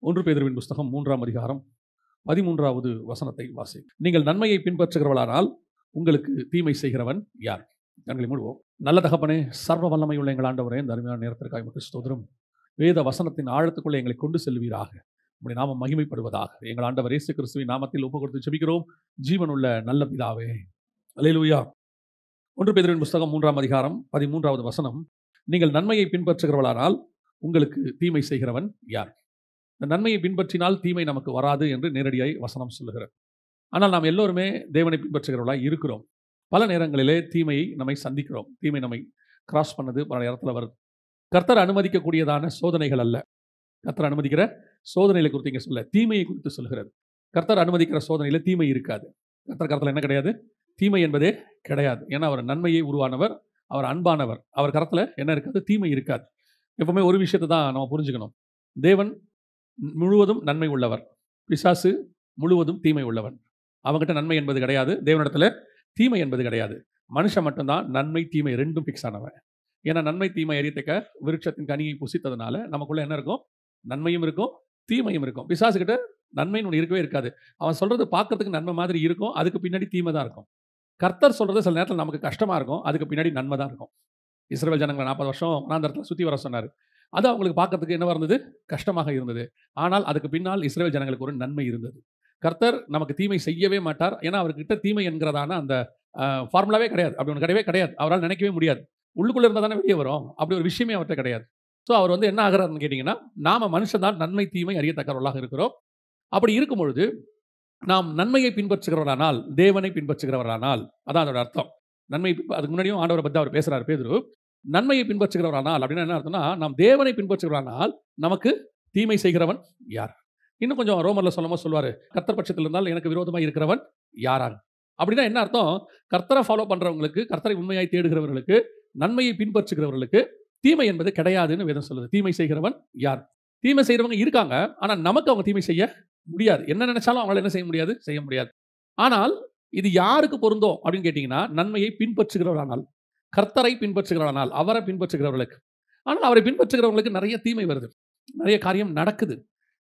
ஒன்று பேதுருவின் புஸ்தகம் 3ஆம் அதிகாரம் 13வது வசனத்தை வாசி. நீங்கள் நன்மையை பின்பற்றுகிறவளானால் உங்களுக்கு தீமை செய்கிறவன் யார்? கண்களை மூடுவோம். நல்ல தகப்பனே, சர்வ வல்லமை உள்ள எங்கள் ஆண்டவரே, இந்த அருமையான நேரத்திற்காக உமக்கு ஸ்தோத்திரம். வேத வசனத்தின் ஆழத்துக்குள்ளே எங்களை கொண்டு செல்வீராக. உம்முடைய நாமம் மகிமைப்படுவதாக. எங்கள் ஆண்டவர் இயேசு கிறிஸ்துவின் நாமத்தில் ஒப்புக் கொடுத்து ஜெபிக்கிறோம் ஜீவனுள்ள நல்ல பிதாவே. அல்லேலூயா. ஒன்று பேதுருவின் புஸ்தகம் 3ஆம் அதிகாரம் 13வது வசனம். நீங்கள் நன்மையை பின்பற்றுகிறவளானால் உங்களுக்கு தீமை செய்கிறவன் யார்? இந்த நன்மையை பின்பற்றினால் தீமை நமக்கு வராது என்று நேரடியாய் வசனம் சொல்லுகிறது. ஆனால் நாம் எல்லோருமே தேவனை பின்பற்றுகிறவர்களாக இருக்கிறோம். பல நேரங்களிலே தீமையை நம்மை சந்திக்கிறோம். தீமை நம்மை கிராஸ் பண்ணது பல நேரத்தில் வருது. கர்த்தர் அனுமதிக்கக்கூடியதான சோதனைகள் அல்ல. கர்த்தர் அனுமதிக்கிற சோதனைகளை குறித்து இங்கே சொல்ல, தீமையை குறித்து சொல்கிறது. கர்த்தர் அனுமதிக்கிற சோதனையில் தீமை இருக்காது. கர்த்தர் என்ன கிடையாது? தீமை என்பதே கிடையாது. ஏன்னா அவர் நன்மையை உருவானவர், அவர் அன்பானவர். அவர் கரத்தில் என்ன இருக்காது? தீமை இருக்காது. எப்பவுமே ஒரு விஷயத்தை தான் நம்ம புரிஞ்சுக்கணும். தேவன் முழுவதும் நன்மை உள்ளவர், பிசாசு முழுவதும் தீமை உள்ளவன். அவங்ககிட்ட நன்மை என்பது கிடையாது, தேவனிடத்தில் தீமை என்பது கிடையாது. மனுஷன் மட்டும்தான் நன்மை தீமை ரெண்டும் ஃபிக்ஸ் ஆனவன். ஏன்னா நன்மை தீமை அறியத்தக்க விருட்சத்தின் கனியை புசித்ததுனால நமக்குள்ள என்ன இருக்கும்? நன்மையும் இருக்கும், தீமையும் இருக்கும். பிசாசுகிட்ட நன்மைன்னு ஒன்று இருக்கவே இருக்காது. அவன் சொல்றது பார்க்கறதுக்கு நன்மை மாதிரி இருக்கும், அதுக்கு பின்னாடி தீமை தான் இருக்கும். கர்த்தர் சொல்றது சில நேரத்தில் நமக்கு கஷ்டமா இருக்கும், அதுக்கு பின்னாடி நன்மை தான் இருக்கும். இஸ்ரவேல் ஜனங்களை 40 வருஷம் வனாந்தரத்தில் சுற்றி வர சொன்னார். அது அவங்களுக்கு பார்க்கறதுக்கு என்னவா இருந்தது? கஷ்டமாக இருந்தது. ஆனால் அதுக்கு பின்னால் இஸ்ரவேல் ஜனங்களுக்கு ஒரு நன்மை இருந்தது. கர்த்தர் நமக்கு தீமை செய்யவே மாட்டார். ஏன்னா அவர்கிட்ட தீமை என்கிறதான அந்த ஃபார்முலாவே கிடையாது. அப்படி ஒன்று கிடையவே கிடையாது. அவரால் நினைக்கவே முடியாது. உள்ளுக்குள்ளே இருந்தால் தானே வெளியே வரும். அப்படி ஒரு விஷயமே அவர்கிட்ட கிடையாது. ஸோ அவர் என்ன ஆகிறாருன்னு கேட்டிங்கன்னா, நாம் மனுஷன் தான் நன்மை தீமை அறியத்தக்கவர்களாக இருக்கிறோம். அப்படி இருக்கும் பொழுது நாம் நன்மையை பின்பற்றுகிறவரானால், தேவனை பின்பற்றுகிறவரானால், அதான் அதோட அர்த்தம். நன்மை அதுக்கு முன்னாடியும் ஆண்டவரை பற்றி அவர் பேசுகிறார் பேதுரு. நன்மையை பின்பற்றுகிறவரானால் அப்படின்னா என்ன அர்த்தம்னா, நாம் தேவனை பின்பற்றுகிறவரானால் நமக்கு தீமை செய்கிறவன் யார்? இன்னும் கொஞ்சம் ரோமரில் சொல்லும்போது சொல்லுவார், கர்த்தர் பட்சத்தில் இருந்தால் எனக்கு விரோதமாக இருக்கிறவன் யாரான்? அப்படின்னா என்ன அர்த்தம்? கர்த்தரை ஃபாலோ பண்ணுறவங்களுக்கு, கர்த்தரை உண்மையாய் தேடுகிறவர்களுக்கு, நன்மையை பின்பற்றுகிறவர்களுக்கு தீமை என்பது கிடையாதுன்னு வேதம் சொல்லுது. தீமை செய்கிறவன் யார்? தீமை செய்கிறவங்க இருக்காங்க, ஆனால் நமக்கு அவங்க தீமை செய்ய முடியாது. என்ன நினைச்சாலும் அவங்களால என்ன செய்ய முடியாது? செய்ய முடியாது. ஆனால் இது யாருக்கு பொருந்தும் அப்படின்னு கேட்டிங்கன்னா, நன்மையை பின்பற்றுகிறவரானால், கர்த்தரை பின்பற்றுகிறவரானால், அவரை பின்பற்றுகிறவர்களுக்கு. ஆனால் அவரை பின்பற்றுகிறவங்களுக்கு நிறைய தீமை வருது, நிறைய காரியம் நடக்குது.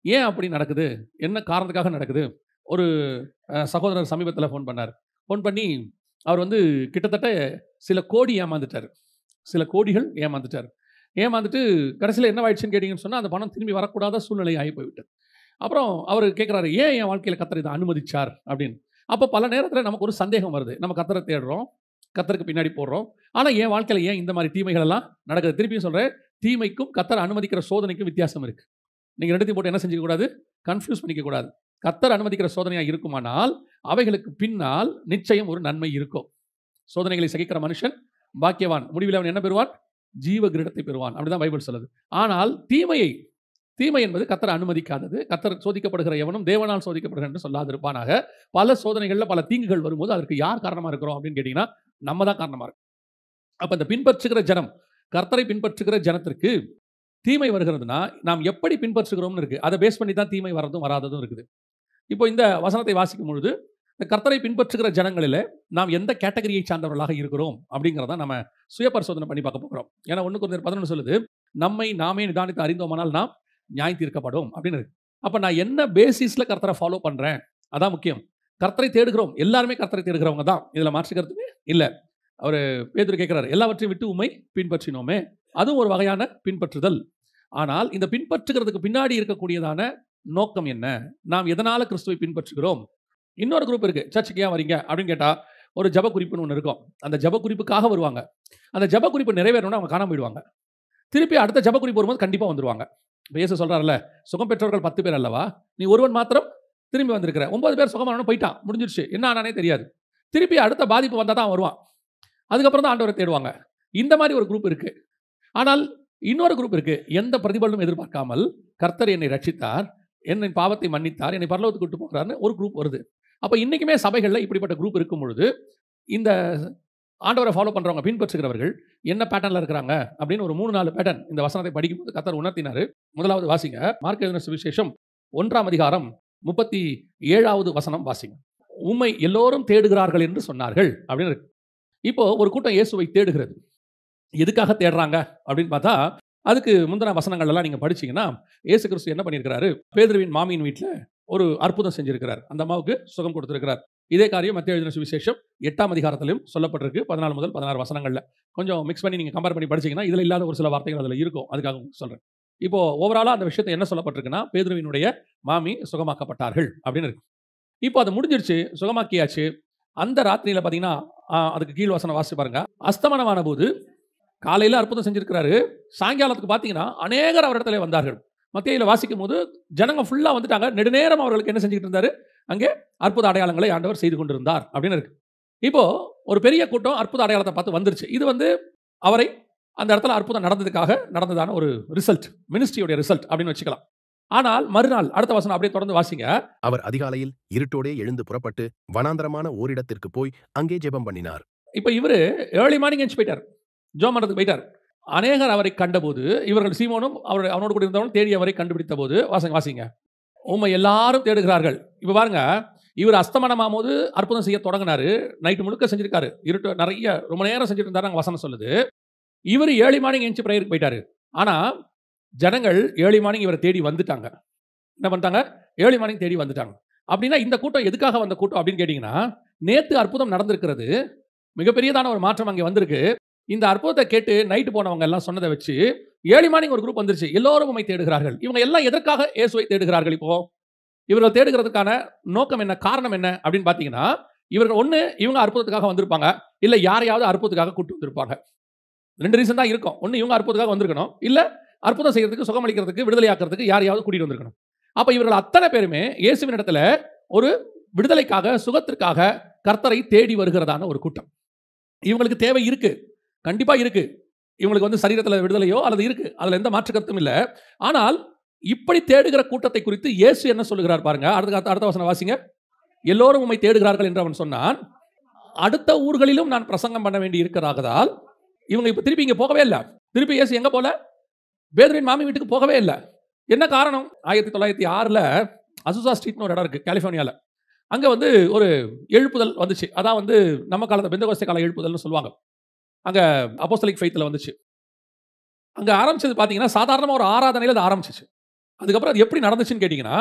ஏன் அப்படி நடக்குது? என்ன காரணத்துக்காக நடக்குது? ஒரு சகோதரர் சமீபத்தில் ஃபோன் பண்ணார். ஃபோன் பண்ணி அவர் கிட்டத்தட்ட சில கோடி ஏமாந்துட்டார். சில கோடிகள் ஏமாந்துட்டார். ஏமாந்துட்டு கடைசியில் என்ன ஆயிடுச்சுன்னு கேட்டிங்கன்னு சொன்னால், அந்த பணம் திரும்பி வரக்கூடாத சூழ்நிலை ஆகி போய்விட்டது. அப்புறம் அவர் கேட்குறாரு, ஏன் என் வாழ்க்கையில் கர்த்தர் இதை அனுமதிச்சார் அப்படின்னு. அப்போ பல நேரத்தில் நமக்கு ஒரு சந்தேகம் வருது. நம்ம கர்த்தரை தேடுறோம், கர்த்தருக்கு பின்னாடி போடுறோம். ஆனால் என் வாழ்க்கையில் ஏன் இந்த மாதிரி தீமைகள் எல்லாம் நடக்குது? திருப்பியும் சொல்கிறேன், தீமைக்கும் கர்த்தர் அனுமதிக்கிற சோதனைக்கும் வித்தியாசம் இருக்குது. நீங்கள் ரெண்டுத்தையும் போட்டு என்ன செஞ்சிக்கக்கூடாது? கன்ஃபியூஸ் பண்ணிக்கக்கூடாது. கர்த்தர் அனுமதிக்கிற சோதனையாக இருக்குமானால் அவைகளுக்கு பின்னால் நிச்சயம் ஒரு நன்மை இருக்கும். சோதனைகளை சகிக்கிற மனுஷன் பாக்கியவான், முடிவில் அவன் என்ன பெறுவான்? ஜீவ கிரீடத்தை பெறுவான். அப்படிதான் பைபிள் சொல்லுது. ஆனால் தீமை என்பது கர்த்தர் அனுமதிக்காதது. கர்த்தர் சோதிக்கப்படுகிற எவனும் தேவனால் சோதிக்கப்படுகிற என்று சொல்லாதிருப்பானாக. பல சோதனைகளில் பல தீங்குகள் வரும்போது அதற்கு யார் காரணமாக இருக்கிறோம் அப்படின்னு கேட்டிங்கன்னா, நம்ம தான் காரணமாக இருக்கும். அப்போ இந்த பின்பற்றுகிற ஜனம், கர்த்தரை பின்பற்றுகிற ஜனத்திற்கு தீமை வருகிறதுனா நாம் எப்படி பின்பற்றுகிறோம்னு இருக்குது. அதை பேஸ் பண்ணி தான் தீமை வரதும் வராததும் இருக்குது. இப்போ இந்த வசனத்தை வாசிக்கும் பொழுது, இந்த கர்த்தரை பின்பற்றுகிற ஜனங்களில் நாம் எந்த கேட்டகரியை சார்ந்தவர்களாக இருக்கிறோம் அப்படிங்கிறத நம்ம சுய பரிசோதனை பண்ணி பார்க்க போகிறோம். ஏன்னா 1 Corinthians 11 சொல்லுது, நம்மை நாமே நிதானித்து அறிந்தோமானால் நாம் நியாயம் தீர்க்கப்படும் அப்படின்னு இருக்கு. அப்போ நான் என்ன பேசிஸில் கர்த்தரை ஃபாலோ பண்ணுறேன், அதான் முக்கியம். கர்த்தரை தேடுகிறோம், எல்லாருமே கர்த்தரை தேடுகிறவங்க தான், இதில் மாற்றுக்கிறதுமே இல்லை. அவர் பேதுரு கேட்குறாரு, எல்லாவற்றையும் விட்டு உம்மை பின்பற்றினோமே, அதுவும் ஒரு வகையான பின்பற்றுதல். ஆனால் இந்த பின்பற்றுகிறதுக்கு பின்னாடி இருக்கக்கூடியதான நோக்கம் என்ன? நாம் எதனால் கிறிஸ்துவை பின்பற்றுகிறோம்? இன்னொரு குரூப் இருக்குது, சர்ச்சுக்கு ஏன் வரீங்க அப்படின்னு கேட்டால் ஒரு ஜப குறிப்புன்னு ஒன்று இருக்கும். அந்த ஜப குறிப்புக்காக வருவாங்க. அந்த ஜப குறிப்பு நிறைவேறணும்னா அவங்க காணாம போயிடுவாங்க. திருப்பி அடுத்த ஜப குறிப்பு வரும்போது கண்டிப்பாக வந்துடுவாங்க. இப்போ இயேசு சொல்கிறார்ல, சுகம் பெற்றவர்கள் 10 பேர் அல்லவா, நீ ஒருவன் மாத்திரம் திரும்பி வந்திருக்கிற. 9 பேர் சுகமானவனும் போயிட்டான், முடிஞ்சிருச்சு, என்ன ஆனானே தெரியாது. திருப்பி அடுத்த பாதிப்பு வந்தால் தான் வருவான். அதுக்கப்புறம் தான் ஆண்டவரை தேடுவாங்க. இந்த மாதிரி ஒரு குரூப் இருக்குது. ஆனால் இன்னொரு குரூப் இருக்குது, எந்த பிரதிபலனும் எதிர்பார்க்காமல் கர்த்தர் என்னை ரட்சித்தார், என்னை பாவத்தை மன்னித்தார், என்னை பரலோகத்துக்கு கூட்டு போகிறார்னு ஒரு குரூப் வருது. அப்போ இன்றைக்குமே சபைகளில் இப்படிப்பட்ட குரூப் இருக்கும் பொழுது, இந்த ஆண்டவரை ஃபாலோ பண்ணுறவங்க, பின்பற்றுகிறவர்கள் என்ன பேட்டர்னில் இருக்கிறாங்க அப்படின்னு ஒரு 3-4 பேட்டர்ன் இந்த வசனத்தை படிக்கும்போது கர்த்தர் உணர்த்தினார். முதலாவது வாசிங்க, மார்க் எழுதின சுவிசேஷம் 1ஆம் அதிகாரம் 37வது வசனம் வாசிங்க. உம்மை எல்லோரும் தேடுகிறார்கள் என்று சொன்னார்கள் அப்படின்னு இருக்கு. இப்போ ஒரு கூட்டம் இயேசுவை தேடுகிறது. எதுக்காக தேடுறாங்க அப்படின்னு பார்த்தா, அதுக்கு முந்தின வசனங்கள் எல்லாம் நீங்க படிச்சீங்கன்னா, இயேசு கிறிஸ்து என்ன பண்ணியிருக்கிறாரு, பேதுருவின் மாமியின் வீட்ல ஒரு அற்புதம் செஞ்சிருக்கிறார். அந்த அம்மாவுக்கு சுகம் கொடுத்திருக்கிறார். இதே காரியம் மத்தேயு எழுதின சுவிசேஷம் 8ஆம் அதிகாரத்திலும் சொல்லப்பட்டிருக்கு. 14 முதல் 16 வசனங்கள்ல. கொஞ்சம் மிக்ஸ் பண்ணி நீங்க கம்பேர் பண்ணி படிச்சீங்கன்னா, இதுல இல்லாத ஒரு சில வார்த்தைகள் அதுல இருக்கும். அதுக்காக உங்களுக்கு சொல்றேன். இப்போ ஓவராலா அந்த விஷயத்தை என்ன சொல்லப்பட்டிருக்குன்னா, பேதுருவினுடைய மாமி சுகமாக்கப்பட்டார்கள் அப்படின்னு இருக்கு. இப்போ அது முடிஞ்சிருச்சு, சுகமாக்கியாச்சு. அந்த ராத்திரியில பார்த்தீங்கன்னா, அதுக்கு கீழ் வசனம் வாசிச்சு பாருங்க. அஸ்தமனமான போது காலையில அற்புதம் செஞ்சிருக்கிறாரு. சாயங்காலத்துக்கு பார்த்தீங்கன்னா, அநேகர் அவரிடத்திலே வந்தார்கள். மத்தேயுல வாசிக்கும்போது ஜனங்க ஃபுல்லா வந்துட்டாங்க. நெடுநேரம் அவர்களுக்கு என்ன செஞ்சுட்டு இருந்தாரு? அங்கே அற்புத அடையாளங்களை ஆண்டவர் செய்து கொண்டிருந்தார் அப்படின்னு இருக்கு. இப்போ ஒரு பெரிய கூட்டம் அற்புத அடையாளத்தை பார்த்து வந்துருச்சு. இது வந்து அவரை அந்த இடத்துல அற்புதம் நடந்ததுக்காக நடந்ததான ஒரு ரிசல்ட், மினிஸ்ட்ரியோட ரிசல்ட் அப்படின்னு வச்சுக்கலாம். ஆனால் மறுநாள் அடுத்த வசனம் அப்படியே தொடர்ந்து வாசிங்க. அவர் அதிகாலையில் இருட்டோடே எழுந்து புறப்பட்டு வனாந்தரமான ஓரிடத்திற்கு போய் அங்கே ஜெபம் பண்ணினார். இப்போ இவரு ஏர்லி மார்னிங் எந்திரிச்சு போயிட்டார். ஜெபம் பண்றதுக்கு போயிட்டார். அநேகர் அவரை கண்டபோது, இவர்கள் சீமோனும் அவனோடு கூட இருந்தவனும் தேடி அவரை கண்டுபிடித்த போது, வாசிங்க, உம்மை எல்லாரும் தேடுகிறார்கள். இப்போ பாருங்க, இவர் அஸ்தமனமாகும் போது அற்புதம் செய்ய தொடங்கினாரு. நைட்டு முழுக்க செஞ்சிருக்காரு. இருட்டு நிறைய ரொம்ப நேரம் செஞ்சுட்டு இருந்தாரு. வசனம் சொல்லுது. இவர் ஏர்லி மார்னிங் எந்திரிச்சு பிரேயருக்கு போயிட்டாரு. ஆனா ஜனங்கள் ஏர்லி மார்னிங் இவரை தேடி வந்துட்டாங்க. என்ன பண்ணிட்டாங்க? ஏர்லி மார்னிங் தேடி வந்துட்டாங்க. அப்படின்னா இந்த கூட்டம் எதுக்காக வந்த கூட்டம் அப்படின்னு கேட்டீங்கன்னா, நேத்து அற்புதம் நடந்திருக்கிறது. மிகப்பெரியதான ஒரு மாற்றம் அங்கே வந்திருக்கு. இந்த அற்புதத்தை கேட்டு நைட்டு போனவங்க எல்லாம் சொன்னதை வச்சு ஏர்லி மார்னிங் ஒரு குரூப் வந்துருச்சு. எல்லோரும் உம்மை தேடுகிறார்கள். இவங்க எல்லாம் எதற்காக இயேசுவை தேடுகிறார்கள்? இப்போ இவர்கள் தேடுகிறதுக்கான நோக்கம் என்ன, காரணம் என்ன அப்படின்னு பார்த்தீங்கன்னா, இவர்கள் ஒன்று இவங்க அற்புதத்துக்காக வந்திருப்பாங்க, இல்லை யாரையாவது அற்புதத்துக்காக கூட்டு வந்திருப்பாங்க. 2 ரீசன் தான் இருக்கும். ஒன்று இவங்க அற்புதத்துக்காக வந்திருக்கணும், இல்லை அற்புதம் செய்யறதுக்கு, சுகமளிக்கிறதுக்கு, விடுதலையாக்கிறதுக்கு யாரையாவது கூட்டிட்டு வந்திருக்கணும். அப்ப இவர்கள் அத்தனை பேருமே இயேசுவின் இடத்துல ஒரு விடுதலைக்காக, சுகத்திற்காக கர்த்தரை தேடி வருகிறதான ஒரு கூட்டம். இவங்களுக்கு தேவை இருக்கு, கண்டிப்பா இருக்கு. இவங்களுக்கு வந்து சரீரத்தில் விடுதலையோ அல்லது இருக்கு, அதுல எந்த மாற்று கருத்தும் இல்லை. ஆனால் இப்படி தேடுகிற கூட்டத்தை குறித்து இயேசு என்ன சொல்லுகிறார் பாருங்க. அடுத்த வசனம் வாசிங்க. எல்லோரும் உம்மை தேடுகிறார்கள் என்று அவன் சொன்னான். அடுத்த ஊர்களிலும் நான் பிரசங்கம் பண்ண வேண்டி இருக்கிறதால் இவங்க இப்ப திருப்பி இங்க போகவே இல்லை. திருப்பி இயேசு எங்க போல? பேதுருவின் மாமி வீட்டுக்கு போகவே இல்லை. என்ன காரணம்? 1906ல் அசுசா ஸ்ட்ரீட்னு ஒரு இடம் இருக்கு கலிபோர்னியாவில். அங்கே வந்து ஒரு எழுப்புதல் வந்துச்சு. அதான் வந்து நம்ம காலத்தில் பெந்தகோஸ்தே கால எழுப்புதல்னு சொல்லுவாங்க. அங்கே அப்போஸ்தலிக் ஃபெய்த்தில் வந்துச்சு. அங்கே ஆரம்பிச்சது பார்த்தீங்கன்னா, சாதாரணமாக ஒரு ஆராதனையில் அது ஆரம்பிச்சிச்சு. அதுக்கப்புறம் அது எப்படி நடந்துச்சுன்னு கேட்டிங்கன்னா,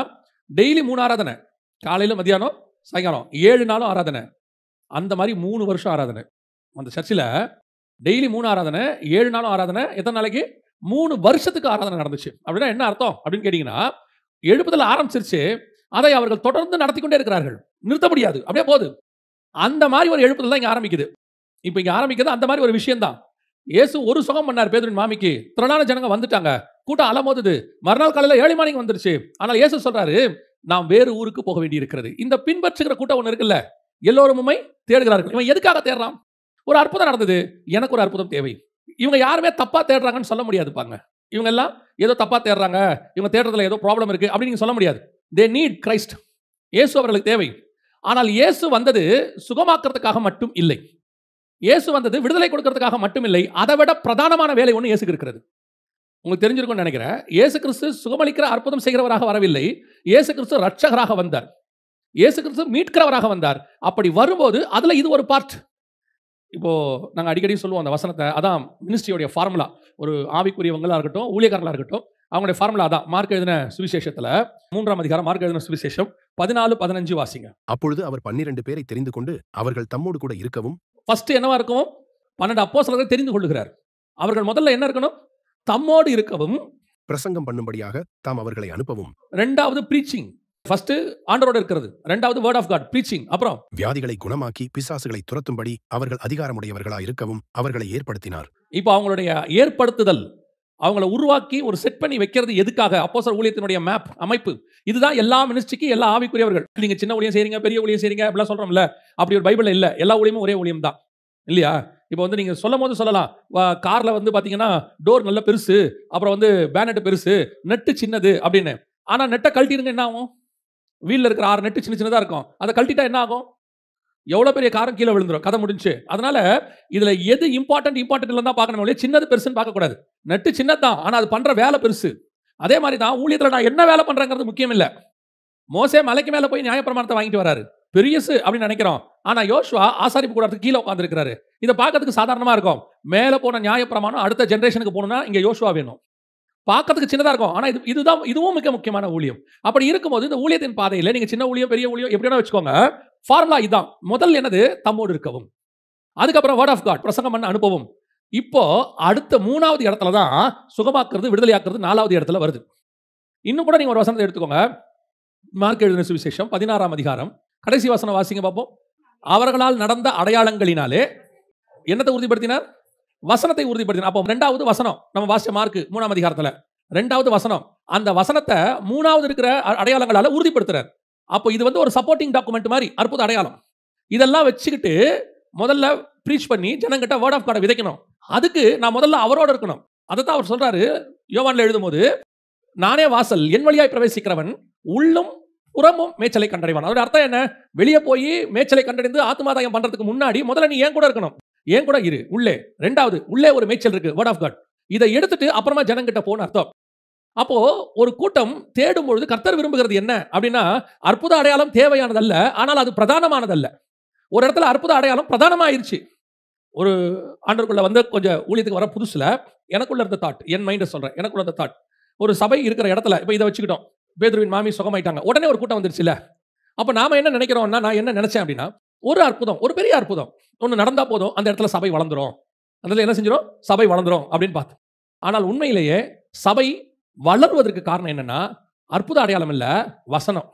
டெய்லி 3 ஆராதனை, காலையில், மத்தியானம், சாயங்காலம், 7 நாளும் ஆராதனை. அந்த மாதிரி 3 வருஷம் ஆராதனை. அந்த சர்ச்சில் டெய்லி 3 ஆராதனை, 7 நாளும் ஆராதனை. எத்தனை நாளைக்கு? 3 வருஷத்துக்கு ஆராதனை நடந்துச்சு. அப்படின்னா என்ன அர்த்தம் அப்படின்னு கேட்டீங்கன்னா, எழுப்புதல் ஆரம்பிச்சிருச்சு, அதை அவர்கள் தொடர்ந்து நடத்தி கொண்டே இருக்கிறார்கள். நிறுத்த முடியாது, அப்படியே போகுது. அந்த மாதிரி ஒரு எழுப்புதல் தான் இங்கே ஆரம்பிக்குது. இப்போ இங்கே ஆரம்பிக்கிறது அந்த மாதிரி ஒரு விஷயம் தான். இயேசு ஒரு சுகம் பண்ணார் பேதுருவின் மாமிக்கு. திரளான ஜனங்க வந்துட்டாங்க, கூட்டம் அலமோதுது. மறுநாள் காலையில் ஏர்லி மார்னிங் வந்துருச்சு. ஆனால் இயேசு சொல்றாரு, நாம் வேறு ஊருக்கு போக வேண்டி இருக்கிறது. இந்த பின்பற்றுகிற கூட்டம் ஒன்று இருக்குல்ல, எல்லோரும் உம்மை தேடுகிறார்கள். இவன் எதுக்காக தேடுறான்? ஒரு அற்புதம் நடந்தது, எனக்கு ஒரு அற்புதம் தேவை. இவங்க யாருமே தப்பா தேடுறாங்கன்னு சொல்ல முடியாது பாங்க. இவங்க எல்லாம் ஏதோ தப்பா தேடுறாங்க, இவங்க தேடுறதுல ஏதோ ப்ராப்ளம் இருக்கு அப்படின்னு நீங்க சொல்ல முடியாது. They need Christ. இயேசு அவர்களுக்கு தேவை. ஆனால் இயேசு வந்தது சுகமாக்குறதுக்காக மட்டும் இல்லை. இயேசு வந்தது விடுதலை கொடுக்கிறதுக்காக மட்டும் இல்லை. அதை விட பிரதானமான வேலை ஒன்று இயேசுக்கு இருக்கிறது. உங்களுக்கு தெரிஞ்சிருக்கும்னு நினைக்கிறேன். இயேசு கிறிஸ்து சுகமளிக்கிற அற்புதம் செய்கிறவராக வரவில்லை. இயேசு கிறிஸ்து ரட்சகராக வந்தார். இயேசு கிறிஸ்து மீட்கிறவராக வந்தார். அப்படி வரும்போது அதுல இது ஒரு பார்ட். இப்போ நாங்கள் அடிக்கடி சொல்லுவோம் அந்த வசனத்தை. அதான் மினிஸ்ட்ரியோடைய ஃபார்முலா. ஒரு ஆவிக்குரியவங்களா இருக்கட்டும், ஊழியக்காரர்களாக இருக்கட்டும், அவங்களுடைய ஃபார்முலா தான். மார்க் எழுதின சுவிசேஷத்தில் 3ஆம் அதிகாரம், மார்க் எழுதின சுவிசேஷம் 14-15 வாசிங்க. அப்பொழுது அவர் 12 பேரை தெரிந்து கொண்டு அவர்கள் தம்மோடு கூட இருக்கவும். ஃபர்ஸ்ட் என்னவா இருக்கும்? 12 அப்போஸ்தலர்களை தெரிந்து கொள்ளுகிறார். அவர்கள் முதல்ல என்ன இருக்கணும்? தம்மோடு இருக்கவும், பிரசங்கம் பண்ணும்படியாக தாம் அவர்களை அனுப்பவும். ரெண்டாவது பிரீச்சிங். ஃபர்ஸ்ட் ஆண்டவரோட இருக்கிறது, ரெண்டாவது வேர்ட் ஆஃப் காட் பிரீச்சிங். அப்புறம் வியாதிகளை குணமாக்கி பிசாசுகளை துரத்தும்படி அவர்கள் அதிகாரமுடையவர்களாக இருக்கவும் அவர்களை ஏற்படுத்தினார். இப்போ அவங்களுடைய ஏற்படுத்துதல், அவங்களை உருவாக்கி ஒரு செட் பண்ணி வைக்கிறது எதுக்காக? அப்போஸ்தலர் ஊழியத்தினுடைய மேப், அமைப்பு. இதுதான் எல்லா மினிஸ்ட்ரிக்கு எல்லா ஆவிக்குரியவர்கள். நீங்க சின்ன ஊழியம் செய்றீங்க, பெரிய ஊழியம் செய்றீங்க அப்படிலாம் சொல்றோம்ல, அப்படி ஒரு பைபிள்ல இல்ல. எல்லா ஊழியமும் ஒரே ஊழியம் தான், இல்லையா? இப்போ வந்து நீங்க சொல்லும் போது சொல்லலாம், கார்ல வந்து பாத்தீங்கன்னா டோர் நல்ல பெருசு, அப்புறம் வந்து பேனட் பெருசு, நெட்டு சின்னது அப்படின்னு. ஆனா நெட்டை கழட்டிருங்க, என்ன ஆகும்? வீல்ல இருக்கிற 6 நெட்டு சின்ன சின்னதா இருக்கும். அதை கழட்டிட்டா என்ன ஆகும்? எவ்வளவு பெரிய காரம் கீழே விழுந்துரும், கதை முடிஞ்சு. அதனால இதுல எது இம்பார்ட்டன்ட் இல்ல தான் பார்க்கணும், சின்னது பெருசுன்னு பார்க்க கூடாது. நெட்டு சின்னதான், ஆனா அது பண்ற வேலை பெருசு. அதே மாதிரி தான் ஊழியத்துல நான் என்ன வேலை பண்றேங்கிறது முக்கியம் இல்ல. மோசே மலைக்கு மேல போய் நியாயப்பிரமாணத்தை வாங்கிட்டு வராரு, பெரியசு அப்படின்னு நினைக்கிறோம். ஆனா யோசுவா ஆசாரிப்பு கூடாரத்துக்கு கீழே உட்கார்ந்து இருக்கிறாரு. இதை பார்க்கறதுக்கு சாதாரணமா இருக்கும். மேல போன நியாயப்பிரமாணம் அடுத்த ஜெனரேஷனுக்கு போகணும்னா இங்க யோசுவா வேணும். பார்க்கறதுக்கு சின்னதா இருக்கும். ஆனா இதுவும் மிக முக்கியமான ஊழியம். அப்படி இருக்கும்போது இந்த ஊழியத்தின் பாதையில நீங்க சின்ன ஊழியம், பெரிய ஊழியம் எப்படி வேணா வச்சுக்கோங்க. ஃபார்முலா இதான். முதல் என்னது? தம்மோடு இருக்கவும். அதுக்கப்புறம் வேர்ட் ஆஃப் காட் பிரசங்கம் பண்ண அனுப்பவும். இப்போ அடுத்த 3வது இடத்துல தான் சுகமாக்குறது, விடுதலையாக்குறது 4வது இடத்துல வருது. இன்னும் கூட நீங்க ஒரு வசனத்தை எடுத்துக்கோங்க. மார்க் எழுதின சுவிசேஷம் 16ஆம் அதிகாரம் கடைசி வசனம் வாசிங்க பார்ப்போம். அவர்களால் நடந்த அடையாளங்களினாலே என்னத்தை உறுதிப்படுத்தினார்? வசனத்தை உறுதிப்படுத்தினார். அப்போ 2வது வசனம் நம்ம வாசிச்ச மார்க் 3ஆம் அதிகாரத்துல 2வது வசனம் அந்த வசனத்தை 3வது இருக்கிற அடையாளங்களால உறுதிப்படுத்துறார். அப்போ இது வந்து ஒரு சப்போர்ட்டிங் டாக்குமெண்ட் மாதிரி அற்புத அடையாளம். இதெல்லாம் வச்சுக்கிட்டு முதல்ல ப்ரீச் பண்ணி ஜனங்கிட்ட வேர்ட் ஆஃப் காடை விதைக்கணும். அதுக்கு நான் முதல்ல அவரோட இருக்கணும். அதை தான் அவர் சொல்றாரு யோவான்ல எழுதும்போது, நானே வாசல், என் வழியாய் பிரவேசிக்கிறவன் உள்ளும் புறமும் மேய்ச்சலை கண்டடைவான். அதோட அர்த்தம் என்ன? வெளியே போய் மேய்ச்சலை கண்டடைந்து ஆத்மாதாயம் பண்றதுக்கு முன்னாடி முதல்ல நீ ஏன் கூட இருக்கணும், ஏன் கூட இரு உள்ளே. 2வது உள்ளே ஒரு மேய்ச்சல் இருக்கு, வேர்ட் ஆஃப் காட். இதை எடுத்துட்டு அப்புறமா ஜனங்கிட்ட போன அர்த்தம். அப்போ ஒரு கூட்டம் தேடும் பொழுது கர்த்தர் விரும்புகிறது என்ன அப்படின்னா, அற்புத அடையாளம் தேவையானதல்ல, ஆனால் அது பிரதானமானதல்ல. ஒரு இடத்துல அற்புத அடையாளம் பிரதானமாயிருச்சு. ஒரு ஆண்டவருக்குள்ள வந்து கொஞ்சம் ஊழியத்துக்கு வர புதுசுல எனக்குள்ள இருந்த தாட், என் மைண்டை சொல்றேன், எனக்குள்ள இருந்த தாட், ஒரு சபை இருக்கிற இடத்துல இப்போ இதை வச்சுக்கிட்டோம், பேதுருவின் மாமி சுகமாயிட்டாங்க, உடனே ஒரு கூட்டம் வந்துருச்சுல. அப்போ நாம என்ன நினைக்கிறோம்னா, நான் என்ன நினைச்சேன் அப்படின்னா, ஒரு அற்புதம், ஒரு பெரிய அற்புதம் ஒன்று நடந்தா போதும், அந்த இடத்துல சபை வளர்ந்துரும், அதில் என்ன செஞ்சிடும், சபை வளர்ந்துரும் அப்படின்னு பார்த்தேன். ஆனால் உண்மையிலேயே சபை வளர்வதற்கு காரணம் என்னன்னா, அற்புத அடையாளம் இல்ல, வசனம்.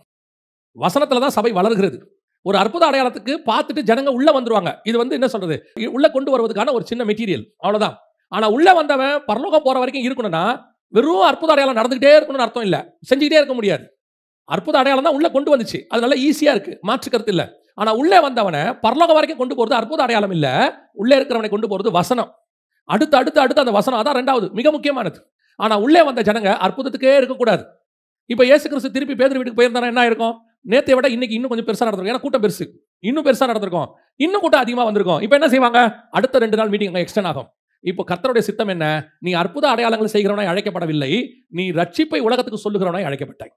வசனத்துல தான் சபை வளர்கிறது. ஒரு அற்புத அடையாளத்துக்கு பார்த்துட்டு ஜனங்க உள்ள வந்துருவாங்க. இது வந்து என்ன சொல்றது, உள்ள கொண்டு வருவதற்கான ஒரு சின்ன மெட்டீரியல், அவ்வளவுதான். ஆனா உள்ள வந்தவன் பரலோகம் போற வரைக்கும் இருக்கணும்னா வெறும் அற்புத அடையாளம் நடந்துகிட்டே இருக்கணும்னு அர்த்தம் இல்ல, செஞ்சுக்கிட்டே இருக்க முடியாது. அற்புத அடையாளம் தான் உள்ள கொண்டு வந்துச்சு, அதனால ஈஸியா இருக்கு, மாற்று கருத்து இல்ல. ஆனா உள்ளே வந்தவனை பரலோகம் வரைக்கும் கொண்டு போறது அற்புத அடையாளம் இல்ல, உள்ளே இருக்கிறவனை கொண்டு போறது வசனம். அடுத்து அடுத்து அடுத்து அந்த வசனம், அதான் 2வது மிக முக்கியமானது. ஆனா உள்ளே வந்த ஜனங்க அற்புதத்துக்கே இருக்கக்கூடாது. இப்ப இயேசு கிறிஸ்து திருப்பி பேதுரு வீட்டுக்கு போயிருந்தானா என்ன இருக்கும்? நேத்தை விட இன்னைக்கு இன்னும் கொஞ்சம் பெருசா நடந்திருக்கும். ஏன்னா கூட்டம் பெருசு, இன்னும் பெருசா நடந்திருக்கும், இன்னும் கூட்டம் அதிகமா வந்திருக்கும். இப்போ என்ன செய்வாங்க? அடுத்த 2 நாள் மீட்டிங் எக்ஸ்டெண்ட் ஆகும். இப்போ கர்த்தருடைய சித்தம் என்ன? நீ அற்புத அடையாளங்கள் செய்கிறவனாய் அழைக்கப்படவில்லை, நீ ரட்சிப்பை உலகத்துக்கு சொல்லுகிறவனாய் அழைக்கப்பட்டாய்.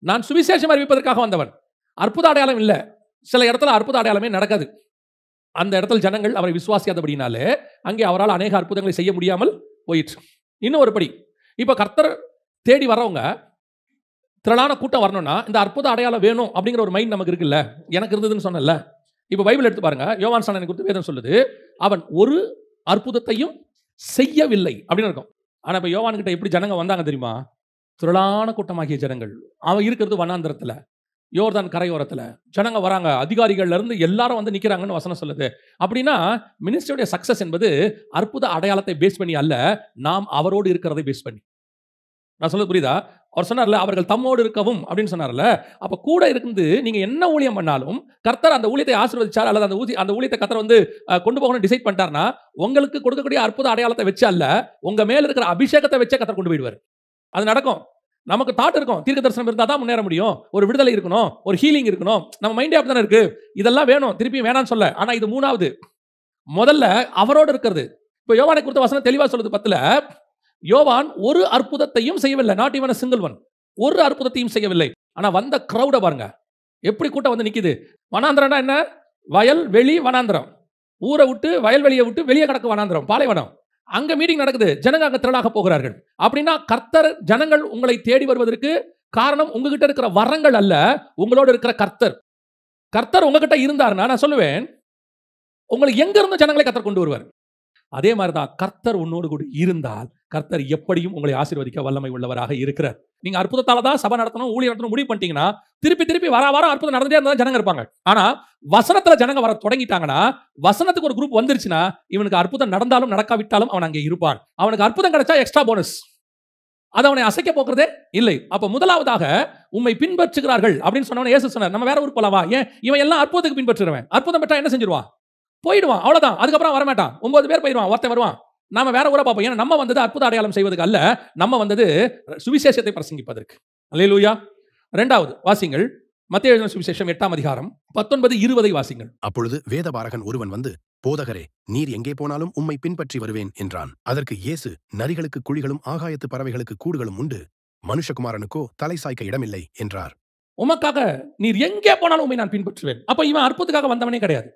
நான் சுவிசேஷம் அறிவிப்பதற்காக வந்தவன், அற்புத அடையாளம் இல்ல. சில இடத்துல அற்புத அடையாளமே நடக்காது. அந்த இடத்துல ஜனங்கள் அவரை விசுவாசியாதபடினாலே அங்கே அவரால் அநேக அற்புதங்களை செய்ய முடியாமல் போயிற்று. இன்னும் ஒரு படி, இப்போ கர்த்தர் தேடி வரவங்க திரளான கூட்டம் வரணும்னா இந்த அற்புத அடையாளம் வேணும் அப்படிங்கிற ஒரு மைண்ட் நமக்கு இருக்குல்ல, எனக்கு இருந்ததுன்னு சொன்னல. இப்போ பைபிள் எடுத்து பாருங்க, யோவான் சாணனை குறித்து வேதம் சொல்லுது, அவன் ஒரு அற்புதத்தையும் செய்யவில்லை அப்படின்னு இருக்கும். ஆனா இப்போ யோவான் கிட்ட எப்படி ஜனங்க வந்தாங்க தெரியுமா? திரளான கூட்டமாகிய ஜனங்கள். அவன் இருக்கிறது வனாந்திரத்துல, யோர்தான் கரையோரத்துல. ஜனங்க வராங்க, அதிகாரிகள்ல இருந்து எல்லாரும் வந்து நிக்கிறாங்கன்னு வசனம் சொல்லுது. அப்படின்னா மினிஸ்ட்ரியோட சக்சஸ் என்பது அற்புத அடையாளத்தை பேஸ் பண்ணி அல்ல, நாம் அவரோடு இருக்கிறதை பேஸ் பண்ணி. நான் சொல்றது புரியுதா? அவர் சொன்னார்ல, அவர்கள் தம்மோடு இருக்கவும் அப்படின்னு சொன்னார்ல. அப்ப கூட இருந்து நீங்க என்ன ஊழியம் பண்ணாலும் கர்த்தர் அந்த ஊழியத்தை ஆசீர்வதிச்சார், அல்லது அந்த ஊழியத்தை கர்த்தர் வந்து கொண்டு போகணும்னு டிசைட் பண்ணிட்டார்னா, உங்களுக்கு கொடுக்கக்கூடிய அற்புத அடையாளத்தை வச்சு அல்ல, உங்க மேல இருக்கிற அபிஷேகத்தை வச்சே கர்த்தர் கொண்டு போயிடுவார். அது நடக்கும். நமக்கு தாட் இருக்கும், தீர்க்க தரிசனம் இருந்தால் தான் முன்னேற முடியும், ஒரு விடுதலை இருக்கணும், ஒரு ஹீலிங் இருக்கணும், நம்ம மைண்டே அப்படி தானே இருக்கு. இதெல்லாம் வேணும், திருப்பி வேணான்னு சொல்ல. ஆனா இது 3வது, முதல்ல அவரோடு இருக்கிறது. இப்போ யோவானை குறித்த வசனம் தெளிவா சொல்லுது 10ல, யோவான் ஒரு அற்புதத்தையும் செய்யவில்லை, not even a single one, ஒரு அற்புதத்தையும் செய்யவில்லை. ஆனா வந்த கிரௌட பாருங்க, எப்படி கூட்டம் வந்து நிக்குது. வனாந்திரம்னா என்ன? வயல் வெளி வனாந்திரம். ஊரை விட்டு வயல்வெளியை விட்டு வெளியே கிடக்கு வனாந்திரம், பாலைவனம். அங்க மீட்டிங் நடக்குது, ஜனங்க அங்க திரளாக போகிறார்கள். அப்படின்னா கர்த்தர், ஜனங்கள் உங்களை தேடி வருவதற்கு காரணம் உங்ககிட்ட இருக்கிற வரங்கள் அல்ல, உங்களோட இருக்கிற கர்த்தர். கர்த்தர் உங்ககிட்ட இருந்தாருன்னா நான் சொல்லுவேன், உங்களுக்கு எங்க இருந்து ஜனங்களை கர்த்தர் கொண்டு வருவார். அதே மாதிரிதான் கர்த்தர் உன்னோடு கூட இருந்தால் கர்த்தர் எப்படியும் உங்களை ஆசீர்வதிக்க வல்லமை உள்ளவராக இருக்கிறார். நீங்க அற்புதத்தால தான் சபை நடத்தணும், ஊழியர் நடத்தணும் முடிவு பண்ணிட்டீங்கன்னா திருப்பி திருப்பி வாரம் அற்புதம் நடந்துட்டே இருந்தா ஜனங்க இருப்பாங்க. ஆனா வசனத்துல ஜனங்க வர தொடங்கிட்டாங்கன்னா, வசனத்துக்கு ஒரு குரூப் வந்துருச்சுன்னா, இவனுக்கு அற்புதம் நடந்தாலும் நடக்காவிட்டாலும் அவன் அங்கே இருப்பான். அவனுக்கு அற்புதம் கிடைச்சா எக்ஸ்ட்ரா போனஸ், அது அவனை அசைக்க போகிறதே இல்லை. அப்ப முதலாவதாக உம்மை பின்பற்றுகிறார்கள் அப்படின்னு சொன்னவன இயேசு சொன்னார், நம்ம வேற ஊருக்கு போலாமா? ஏன் இவன் எல்லாம் அற்புதத்துக்கு பின்பற்றுறவன், அற்புதம் பெற்றா என்ன செஞ்சிருவான்? போயிடுவான், அவ்வளவுதான். அதுக்கப்புறம் வரமாட்டான். 9 பேர் போயிடுவான், ஒருத்தன் வருவான். நாம வேற ஊரை பார்ப்போம். ஏன்னா நம்ம வந்தது அற்புத அடையாளம் செய்வதற்கு அல்ல, நம்ம வந்தது சுவிசேஷத்தை பிரசங்கிப்பதற்கு. அல்லேலூயா. 2வது வாசிங்கள், மத்தேயு எழுதின சுவிசேஷம் 8ஆம் அதிகாரம் 19-20 வாசிங்கள். அப்பொழுது வேதபாரகன் ஒருவன் வந்து, போதகரே, நீர் எங்கே போனாலும் உம்மை பின்பற்றி வருவேன் என்றான். அதற்கு இயேசு, நரிகளுக்கு குழிகளும் ஆகாயத்து பறவைகளுக்கு கூடுகளும் உண்டு, மனுஷகுமாரனுக்கோ தலை சாய்க்க இடமில்லை என்றார். உமக்காக நீர் எங்கே போனாலும் உம்மை நான் பின்பற்றுவேன். அப்ப இவன் அற்புதத்துக்காக வந்தவனே கிடையாது.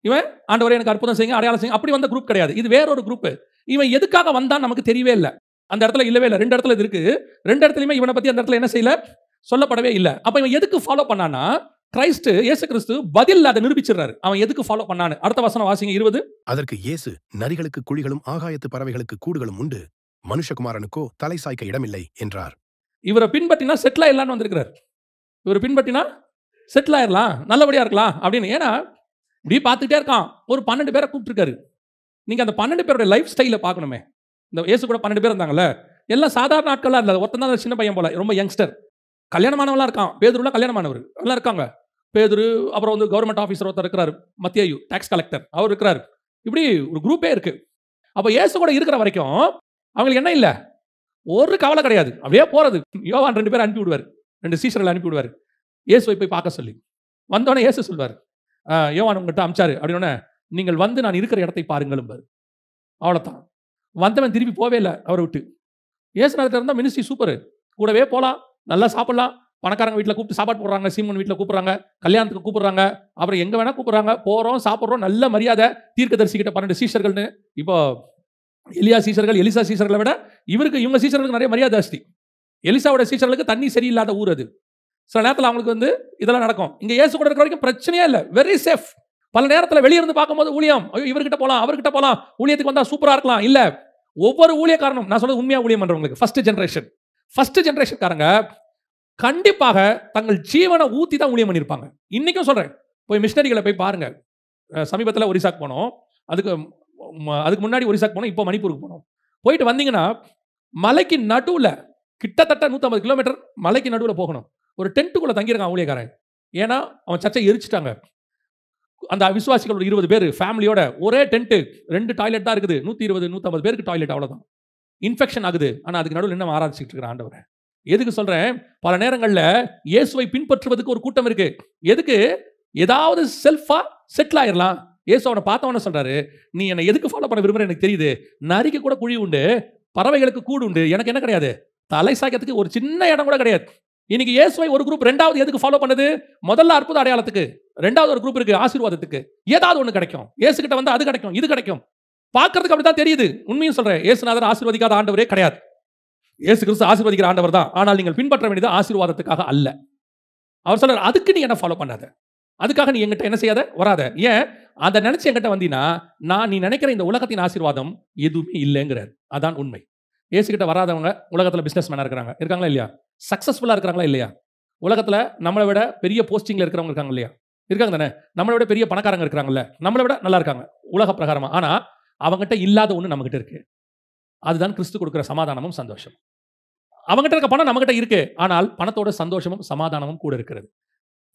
இவன் ஆண்டவரே எனக்கு அற்புதம் செய்யுங்க, அடையாளம் செய்யுங்க, அப்படி வந்த குரூப் கிடையாது. இது வேற ஒரு குரூப். இவன் எதுக்காக வந்தான் நமக்கு தெரியவே இல்லை. அந்த இடத்துல இல்லவே இல்லை. 2 இடத்துல இது இருக்கு. 2 இடத்துலையுமே இவனை பத்தி அந்த இடத்துல என்ன செய்யல, சொல்லப்படவே இல்லை. அப்ப இவன் எதுக்கு ஃபாலோ பண்ணானா, இயேசு கிறிஸ்து பதில் அதை நிரூபிச்சிடுறாரு. அவன் எதுக்கு ஃபாலோ பண்ணான்னு. அடுத்த வசனம் வாசிங்க 20. அதற்கு இயேசு, நரிகளுக்கு குழிகளும் ஆகாயத்து பறவைகளுக்கு கூடுகளும் உண்டு, மனுஷகுமாரனுக்கோ தலை சாய்க்க இடமில்லை என்றார். இவரை பின்பற்றினா செட்டில் ஆயிடலான்னு வந்திருக்கிறார். இவரை பின்பற்றினா செட்டில் ஆயிடலாம், நல்லபடியா இருக்கலாம் அப்படின்னு. ஏன்னா இப்படி பார்த்துட்டே இருக்கான். ஒரு 12 பேரை கூப்பிட்டுருக்காரு. நீங்க அந்த 12 பேருடைய லைஃப் ஸ்டைலை பார்க்கணுமே. இந்த இயேசு கூட 12 பேர் இருந்தாங்கல்ல, எல்லாம் சாதாரண ஆட்கள்லாம் இல்லை. ஒருத்தன் தான் சின்ன பையன் போல, ரொம்ப யங்ஸ்டர். கல்யாணமானவெல்லாம் இருக்கான். பேதுருலாம் கல்யாணமானவர் எல்லாம் இருக்காங்க. பேதுரு, அப்புறம் வந்து கவர்மெண்ட் ஆஃபீஸர் ஒருத்தர் இருக்கிறாரு, மத்தியு டாக்ஸ் கலெக்டர், அவர் இருக்கிறாரு. இப்படி ஒரு குரூப்பே இருக்கு. அப்போ இயேசு கூட இருக்கிற வரைக்கும் அவங்களுக்கு என்ன இல்லை, ஒரு கவலை கிடையாது. அப்படியே போறது. யோவான் 2 பேர் அனுப்பி விடுவார், 2 சீஷர்கள் அனுப்பி விடுவார் இயேசுவை போய் பார்க்க சொல்லி. வந்தோடனே இயேசு சொல்வார், யோவான் உங்கள்கிட்ட அமிச்சாரு அப்படின்னோடனே, நீங்கள் வந்து நான் இருக்கிற இடத்தை பாருங்களும். அவ்வளோதான். வந்தவன் திருப்பி போவே இல்லை அவரை விட்டு. இயேசுநாதர் இருந்தால் மினிஸ்ட்ரி சூப்பர், கூடவே போகலாம், நல்லா சாப்பிடலாம். பணக்காரங்க வீட்டில் கூப்பிட்டு சாப்பாடு போடுறாங்க, சீமன் வீட்டில் கூப்பிட்றாங்க, கல்யாணத்துக்கு கூப்பிட்றாங்க, அப்புறம் எங்கே வேணால் கூப்பிட்றாங்க, போகிறோம் சாப்பிட்றோம், நல்ல மரியாதை. தீர்க்கதரிசிக்கிட்ட 12 சீஷர்கள்னு. இப்போ எலியா சீஷர்கள், எலிசா சீஷர்களை விட இவங்க சீஷர்களுக்கு நிறைய மரியாதை ஜாஸ்தி. எலிசாவோட சீஷர்களுக்கு தண்ணி சரியில்லாத ஊர் அது. சில நேரத்தில் அவங்களுக்கு வந்து இதெல்லாம் நடக்கும். இங்கே இயேசு கூட இருக்கிற வரைக்கும் பிரச்சனையே இல்லை, வெரி சேஃப். பல நேரத்தில் வெளியே இருந்து பார்க்கும்போது ஊழியம், ஐயோ இவர்கிட்ட போகலாம், அவர்கிட்ட போகலாம், ஊழியத்துக்கு வந்தால் சூப்பராக இருக்கலாம். இல்லை, ஒவ்வொரு ஊழியக்காரனும், நான் சொல்றது உண்மையாக ஊழியம் பண்ணுறவங்களுக்கு, ஃபர்ஸ்ட் ஜென்ரேஷன்காரங்க கண்டிப்பாக தங்கள் ஜீவனை ஊற்றி தான் ஊழியம் பண்ணியிருப்பாங்க. இன்றைக்கும் சொல்கிறேன், போய் மிஷனரிகளை போய் பாருங்க. சமீபத்தில் ஒரிசாக்கு போனோம், அதுக்கு முன்னாடி ஒரிசாக்கு போனோம், இப்போ மணிப்பூருக்கு போனோம். போயிட்டு வந்தீங்கன்னா மலைக்கு நடுவில், கிட்டத்தட்ட 150 கிலோமீட்டர் மலைக்கு நடுவில் போகணும். ஒரு டென்ட்டுக்குள்ளே தங்கியிருக்கான் ஊழியக்காரன். ஏன்னா அவன் சர்ச்சை எரிச்சிட்டாங்க. அந்த விசுவாசிகள் ஒரு 20 பேர் ஃபேமிலியோட ஒரே டென்ட்டு, 2 டாய்லெட் தான் இருக்குது. 120-150 பேருக்கு டாய்லெட், அவ்வளோதான். இன்ஃபெக்ஷன் ஆகுது. ஆனால் அதுக்கு நடுவில் என்ன ஆராய்ச்சிட்டு இருக்கிற ஆண்டவரை. எதுக்கு சொல்கிறேன், பல நேரங்களில் இயேசுவை பின்பற்றுவதுக்கு ஒரு கூட்டம் இருக்கு. எதுக்கு? ஏதாவது செல்ஃபாக செட்டில் ஆயிடலாம். இயேசு அவனை பார்த்தவன சொல்கிறாரு, நீ என்னை எதுக்கு ஃபாலோ பண்ண விரும்புகிற எனக்கு தெரியுது. நரிக்கு கூட குழி உண்டு, பறவைகளுக்கு கூடு உண்டு, எனக்கு என்ன கிடையாது, தலை சாய்க்கிறதுக்கு ஒரு சின்ன இடம் கூட கிடையாது. இன்னைக்கு இயேசுவை ஒரு குரூப் 2வது எதுக்கு ஃபாலோ பண்ணுது? முதல்ல அற்புத அடையாளத்துக்கு, 2வது ஒரு குரூப் இருக்கு ஆசீர்வாதத்துக்கு. ஏதாவது ஒன்று கிடைக்கும், இயேசுகிட்ட வந்து அது கிடைக்கும், இது கிடைக்கும். பார்க்கறதுக்கு அப்படிதான் தெரியுது. உண்மையும் சொல்றேன், இயேசுநாதர் ஆசீர்வதிக்காத ஆண்டவரே கிடையாது. இயேசு கிறிஸ்து ஆசீர்வதிக்கிற ஆண்டவர் தான். ஆனால் நீங்கள் பின்பற்ற வேண்டியது ஆசீர்வாதத்துக்காக அல்ல. அவர் சொல்றார், அதுக்கு நீ என்ன ஃபாலோ பண்ணாத, அதுக்காக நீ எங்கிட்ட என்ன செய்யாத, வராத. ஏன் அதை நினைச்சு எங்கிட்ட வந்தீங்கன்னா, நீ நினைக்கிற இந்த உலகத்தின் ஆசீர்வாதம் எதுவுமே இல்லைங்கிறார். அதான் உண்மை. இயேசுகிட்ட வராதவங்க உலகத்தில் பிசினஸ் மேனா இருக்காங்களா இல்லையா? சக்சஸ்ஃபுல்லாக இருக்கிறாங்களா இல்லையா? உலகத்தில் நம்மளை விட பெரிய போஸ்டிங்கில் இருக்கிறவங்க இருக்காங்க இல்லையா? இருக்காங்க தானே? நம்மளை விட பெரிய பணக்காரங்க இருக்கிறாங்கல்ல, நம்மளை விட நல்லா இருக்காங்க உலக பிரகாரமாக. ஆனால் அவங்ககிட்ட இல்லாத ஒன்று நம்மகிட்ட இருக்கு. அதுதான் கிறிஸ்து கொடுக்குற சமாதானமும் சந்தோஷம். அவங்ககிட்ட இருக்க பணம் நம்மகிட்ட இருக்கு, ஆனால் பணத்தோட சந்தோஷமும் சமாதானமும் கூட இருக்கிறது.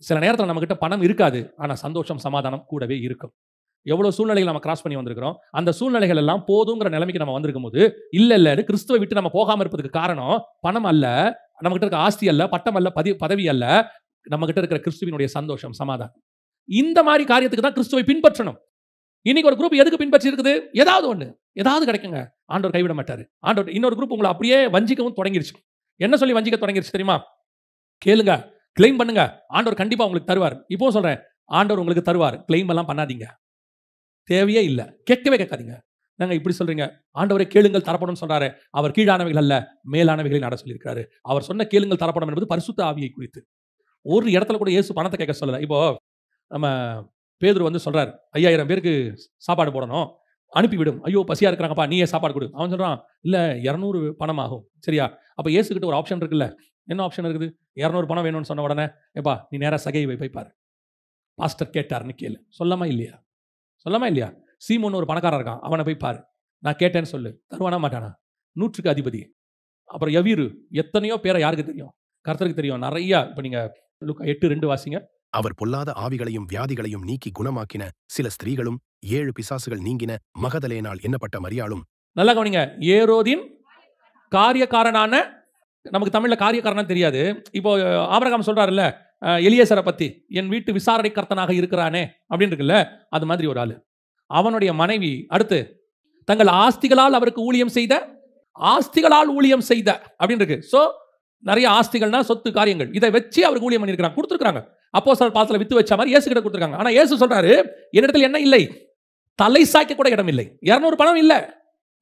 சில நேரத்தில் நம்மகிட்ட பணம் இருக்காது, ஆனால் சந்தோஷம் சமாதானம் கூடவே இருக்கும். எவ்வளோ சூழ்நிலைகள் நம்ம கிராஸ் பண்ணி வந்திருக்கிறோம். அந்த சூழ்நிலைகள் எல்லாம் போதுங்கிற நிலைமைக்கு நம்ம வந்திருக்கும் போது, இல்லை கிறிஸ்துவை விட்டு நம்ம போகாமல் இருப்பதுக்கு காரணம் பணம் அல்ல, நம்மகிட்ட இருக்க ஆஸ்தி அல்ல, பட்டம் அல்ல, பதவி அல்ல, நம்மகிட்ட இருக்கிற கிறிஸ்துவினுடைய சந்தோஷம் சமாதானம். இந்த மாதிரி காரியத்துக்கு தான் கிறிஸ்துவை பின்பற்றணும். இன்னைக்கு ஒரு குரூப் எதுக்கு பின்பற்றி இருக்குது? ஏதாவது கிடைக்குங்க, ஆண்டவர் கைவிட மாட்டாரு. ஆண்டவர் இன்னொரு குரூப் உங்களை அப்படியே வஞ்சிக்கவும் தொடங்கிருச்சு. என்ன சொல்லி வஞ்சிக்க தொடங்கிருச்சு தெரியுமா? கேளுங்க, கிளைம் பண்ணுங்க, ஆண்டவர் கண்டிப்பா உங்களுக்கு தருவார். இப்போ சொல்றேன், ஆண்டவர் உங்களுக்கு தருவார், கிளைம் எல்லாம் பண்ணாதீங்க, தேவையே இல்லை, கேட்கவே கேட்காதீங்க. நாங்கள் இப்படி சொல்றீங்க, ஆண்டவரை கேளுங்கள் தரப்படும் சொல்றாரு. அவர் கீழானவைகள் அல்ல மேலானவைகளை நட சொல்லியிருக்காரு. அவர் சொன்ன கேளுங்கள் தரப்படும் என்பது பரிசுத்த ஆவியை குறித்து. ஒரு இடத்துல கூட இயேசு பணத்தை கேட்க சொல்லல. இப்போ நம்ம பேதுரு வந்து சொல்றாரு, 5000 பேருக்கு சாப்பாடு போடணும், அனுப்பிவிடும். ஐயோ பசியா இருக்கிறாங்கப்பா, நீயே சாப்பாடு கொடு. அவன் சொல்றான், இல்லை 200 பணம் ஆகும். சரியா? அப்போ இயேசுகிட்ட ஒரு ஆப்ஷன் இருக்குல்ல. என்ன ஆப்ஷன் இருக்குது? 200 பணம் வேணும்னு சொன்ன உடனே, ஏப்பா நீ நேராக சகையை போய் பாரு, பாஸ்டர் கேட்டார்னு கேளு. சொல்லாமா இல்லையா? சீமோன்னு ஒரு பணக்காரன் இருக்கான், அவனை போய் பாரு, நான் கேட்டேன்னு சொல்லு. தருவானா மாட்டானா? 100க்கு அதிபதி. அப்புறம் யவீரு, எத்தனையோ பேரை யாருக்கு தெரியும்? கர்த்தருக்கு தெரியும். நிறைய. இப்போ நீங்க லூக்கா 8:2 வாசிங்க. அவர் பொல்லாத ஆவிகளையும் வியாதிகளையும் நீக்கி குணமாக்கின சில ஸ்திரீகளும் 7 பிசாசுகள் நீங்கின மகதலேனாள் என்னப்பட்ட மரியாளும். நல்லா கவனிங்க, ஏரோதின் காரியக்காரனான, நமக்கு தமிழ்ல காரியக்காரனா தெரியாது. இப்போ ஆபிரகாம் சொல்றாருல்ல எலியேசரை பத்தி, என் வீட்டு விசாரணை கர்த்தனாக இருக்கிறானே அப்படின்னு இருக்குல்ல, அது மாதிரி ஒரு ஆளு. அவனுடைய மனைவி அடுத்து, தங்கள் ஆஸ்திகளால் அவருக்கு ஊழியம் செய்த அப்படின்னு இருக்கு. சோ நிறைய ஆஸ்திகள்னா சொத்து காரியங்கள், இதை வச்சு அவருக்கு ஊழியம் பண்ணியிருக்கிறாங்க, கொடுத்துருக்காங்க. அப்போஸ்தலர் பாதத்துல வித்து வச்ச மாதிரி இயேசு கிட்ட கொடுத்துருக்காங்க. ஆனா இயேசு சொல்றாரு, என்னிடத்தில் என்ன இல்லை, தலை சாய்க்க கூட இடம் இல்லை. 200 பணம் இல்லை,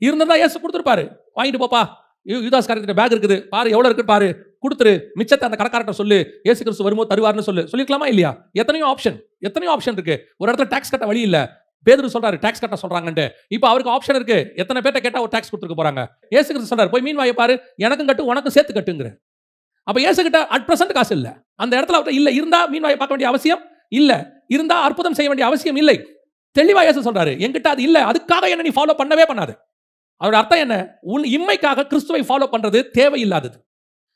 இருந்திருந்தா இயேசு கொடுத்துருப்பாரு, வாங்கிட்டு போப்பா, யூதாஸ் காரியத்துல பேக் இருக்குது பாரு, எவ்வளவு இருக்கு பாரு, கொடுத்துரு, மிச்சத்தை அந்த கடைக்காரட்ட சொல்லு, இயேசு கிறிஸ்து வரும்போது தருவார்னு சொல்லிருக்கலாமா இல்லையா? எத்தனையோ ஆப்ஷன் இருக்கு. ஒரு இடத்துல டாக்ஸ் கட்ட வழி இல்ல, பேதுரு சொல்றாரு டாக்ஸ் கட்ட சொல்றாங்கன்ட்டு. இப்போ அவருக்கு ஆப்ஷன் இருக்கு. எத்தனை பேர்ட்ட கேட்டா ஒரு டாக்ஸ் கொடுத்துருக்க போறாங்க? இயேசு கிறிஸ்து சொல்றாரு, போய் மீன் வாயை பாரு, எனக்கும் கட்டு உனக்கும் சேர்த்து கட்டுங்கிற. அப்ப இயேசு கிட்ட அட் பிரசன்ட் காசு இல்ல, அந்த இடத்துல அவர்கிட்ட இல்ல. இருந்தா மீன் வாயை பார்க்க வேண்டிய அவசியம் இல்ல, இருந்தா அற்புதம் செய்ய வேண்டிய அவசியம் இல்லை. தெளிவா இயேசு சொல்றாரு, என்கிட்ட அது இல்ல, அதுக்காக என்ன நீ ஃபாலோ பண்ணவே பண்ணாது. அதோட அர்த்தம் என்ன? உன் இம்மைக்காக கிறிஸ்துவை ஃபாலோ பண்றது தேவையில்லாதது.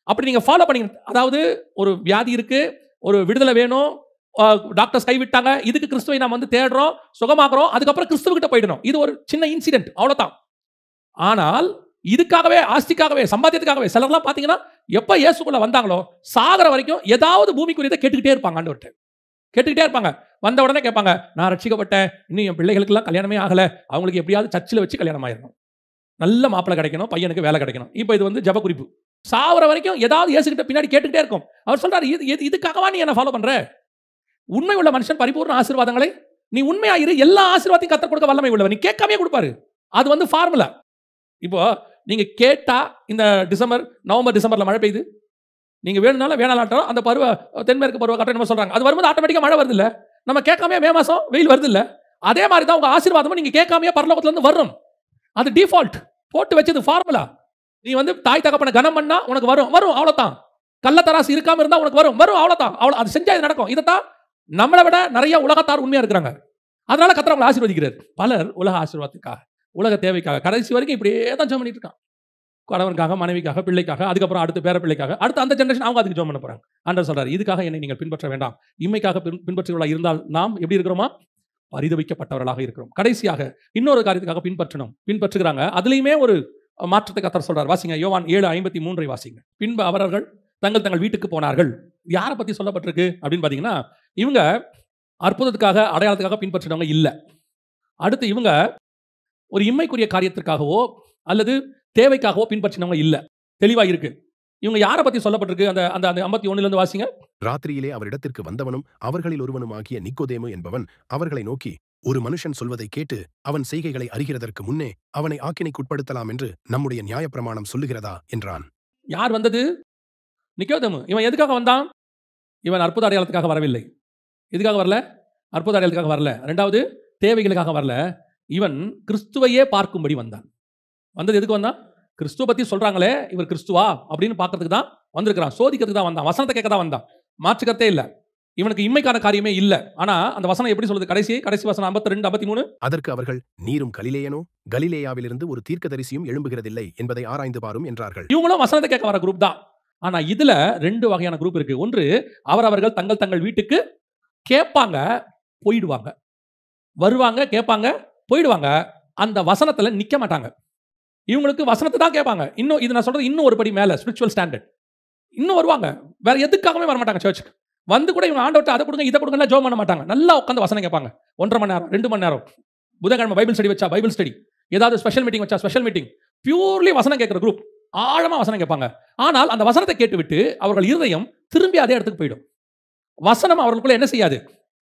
அப்படி நீங்க ஃபாலோ பண்ணீங்க, அதாவது ஒரு வியாதி இருக்கு, ஒரு விடுதலை வேணும், டாக்டர்ஸ் கைவிட்டாங்க, இதுக்கு கிறிஸ்துவை நாம் வந்து தேடுறோம், சுகமாக்குறோம், அதுக்கப்புறம் கிறிஸ்துவகிட்ட போயிடணும். இது ஒரு சின்ன இன்சிடென்ட், அவ்வளவுதான். ஆனால் இதுக்காகவே, ஆஸ்திக்காகவே, சம்பாத்தியத்துக்காகவே சிலர்லாம் பார்த்தீங்கன்னா எப்போ இயேசுக்குள்ள வந்தாங்களோ சாகர வரைக்கும் ஏதாவது பூமிக்குரியதை கேட்டுக்கிட்டே இருப்பாங்க. ஆண்டவர்கிட்ட கேட்டுக்கிட்டே இருப்பாங்க. வந்த உடனே கேட்பாங்க, நான் ரட்சிக்கப்பட்டேன், இன்னும் என் பிள்ளைகளுக்கெல்லாம் கல்யாணமே ஆகலை, அவங்களுக்கு எப்படியாவது சர்ச்சில் வச்சு கல்யாணம் ஆயிடணும், நல்ல மாப்பிள்ளை கிடைக்கணும், பையனுக்கு வேலை கிடைக்கணும். இப்போ இது வந்து ஜப குறிப்பு. சாவர வரைக்கும் ஏதாவது இயேசுகிட்ட பின்னாடி கேட்டுக்கிட்டே இருக்கும். அவர் சொல்றாரு, இதுக்காகவா நீ என்ன ஃபாலோ பண்ற? உண்மை உள்ள மனுஷன் பரிபூர்ண ஆசீர்வாதங்களை, நீ உண்மையாயிரு, எல்லா ஆசீர்வாதத்தையும் கர்த்தர் கொடுக்க வல்லமை உள்ளவர், நீ கேட்காமே கொடுப்பாரு. அது வந்து ஃபார்முலா. இப்போ நீங்க கேட்டா இந்த நவம்பர் டிசம்பர்ல மழை பெய்யுது, நீங்க வேணும்னாலும் வேணாலாட்டம் அந்த தென்மேற்கு பருவ காற்று என்ன சொல்றாங்க, அது வரும்போது ஆட்டோமேட்டிக்கா மழை வருது இல்ல, நம்ம கேட்காம மே மாசம் வெயில் வருது இல்ல, அதே மாதிரி தான் உங்க ஆசீர்வாதமும் நீங்க கேட்காம பரலோகத்துல இருந்து வரும். அது டிஃபால்ட் போட்டு வச்சது ஃபார்முலா. நீ வந்து தாய் தகப்பனை கனம் பண்ணா உனக்கு வரும், அவ்வளவுதான். கள்ளத்தராசு இருக்காம இருந்தா உனக்கு வரும், அவ்வளவுதான். அது செஞ்சா இது நடக்கும். இதைத்தான் நம்மளை விட நிறைய உலகத்தார் உண்மையா இருக்கிறாங்க. அதனால கர்த்தர் அவங்களை ஆசீர்வதிக்கிறார். பலர் உலக ஆசீர்வாதத்துக்காக, உலக தேவைக்காக கடைசி வரைக்கும் இப்படியே தான் ஜெபம் பண்ணிட்டு இருக்கான். கணவனுக்காக, மனைவிக்காக, பிள்ளைக்காக, அதுக்கப்புறம் அடுத்த பேர பிள்ளைக்காக, அடுத்த அந்த ஜெனரேஷன் அவங்க அதுக்கு ஜெபம் பண்ண போறாங்க. ஆண்டவர் சொல்றாரு, இதுக்காக என்னை நீங்கள் பின்பற்ற வேண்டாம். இம்மைக்காக பின்பற்றுவர்களாக இருந்தால் நாம் எப்படி இருக்கிறோமா? பரிதவிக்கப்பட்டவர்களாக இருக்கிறோம். கடைசியாக இன்னொரு காரியத்துக்காக பின்பற்றுகிறாங்க. அதுலயுமே ஒரு மாற்றத்தை கர்த்தர் சொல்றார். வாசிங்க, யோவான் 7:53 வாசிங்க. பின்பு அவர்கள் தங்கள் வீட்டுக்கு போனார்கள். யாரை பத்தி சொல்லப்பட்டிருக்கு அப்படின்னு பாத்தீங்கன்னா, இவங்க அற்புதத்துக்காக, அடையாளத்துக்காக பின்பற்றினவங்க இல்ல. அடுத்து இவங்க ஒரு இம்மைக்குரிய காரியத்திற்காகவோ அல்லது தேவைக்காகவோ பின்பற்றினவங்க இல்ல. தெளிவா இருக்கு. இவங்க யாரை பத்தி சொல்லப்பட்டிருக்கு? அந்த அந்த 51 வாசிங்க. ராத்திரியிலே அவரிடத்திற்கு வந்தவனும் அவர்களில் ஒருவனுமாகிய நிக்கோதேமு என்பவன் அவர்களை நோக்கி, ஒரு மனுஷன் சொல்வதை கேட்டு அவன் செய்கைகளை அறிகிறதற்கு முன்னே அவனை ஆக்கினைக்குட்படுத்தலாம் என்று நம்முடைய நியாயப்பிரமாணம் சொல்லுகிறதா என்றான். யார் வந்தது? நிக்கோதேமு. இவன் எதுக்காக வந்தான்? இவன் அற்புத அடையாளத்துக்காக வரவில்லை. எதுக்காக வரல? அற்புத அடையாளத்துக்காக வரல. இரண்டாவது, தேவைகளுக்காக வரல. இவன் கிறிஸ்துவையே பார்க்கும்படி வந்தான். வந்தது எதுக்கு வந்தான்? கிறிஸ்துவ பத்தி சொல்றாங்களே, இவர் கிறிஸ்துவா அப்படின்னு பார்க்கறதுக்கு தான் வந்திருக்கிறான். சோதிக்கிறதுக்கு தான் வந்தான். வசனத்தை கேட்க தான் வந்தான். மாற்றுக்கருத்தே இல்ல. இவனுக்கு இம்மைக்கான காரியமே இல்ல. ஆனா அந்த வசனம் எப்படி சொல்லுது? கடைசி வசனம் 52, 53. அதற்கு அவர்கள், நீரும் கலிலேயனோ? கலிலேயாவிலிருந்து ஒரு தீர்க்கதரிசியும் எழும்புகிறதில்லை என்பதை ஆராய்ந்து பாரும் என்றார்கள். இவங்களும் வசனத்தை கேட்க வர குரூப் தான். ஆனா இதுல 2 வகையான குரூப் இருக்கு. ஒன்று, அவர்கள் தங்கள் வீட்டுக்கு கேட்பாங்க, போயிடுவாங்க. வருவாங்க, கேட்பாங்க, போயிடுவாங்க. அந்த வசனத்துல நிக்க மாட்டாங்க. இவங்களுக்கு வசனத்தை தான் கேட்பாங்க. இன்னும் இது நான் சொல்றது இன்னும் ஒரு படி மேல, ஸ்பிரிச்சுவல் ஸ்டாண்டர்ட். இன்னும் வருவாங்க, வேற எதுக்காகவே வர மாட்டாங்க சர்ச்சுக்கு. வந்து கூட இவங்க ஆண்டவர்ட்ட அதை கொடுங்க, இதை கொடுங்க ஜெபம் பண்ண மாட்டாங்க. நல்லா உட்காந்து வசனம் கேட்பாங்க. 1.5 மணி நேரம், 2 மணி நேரம். புதன்கிழமை பைபிள் ஸ்டடி வச்சா பைபிள் ஸ்டடி, ஏதாவது ஸ்பெஷல் மீட்டிங் வச்சா ஸ்பெஷல் மீட்டிங். பியூர்லி வசனம் கேட்கிற குரூப். ஆழமா வசனம் கேட்பாங்க. ஆனால் அந்த வசனத்தை கேட்டுவிட்டு அவர்கள் இருதயம் திரும்பி அதே இடத்துக்கு போயிடும். வசனம் அவர்களுக்குள்ள என்ன செய்யாது?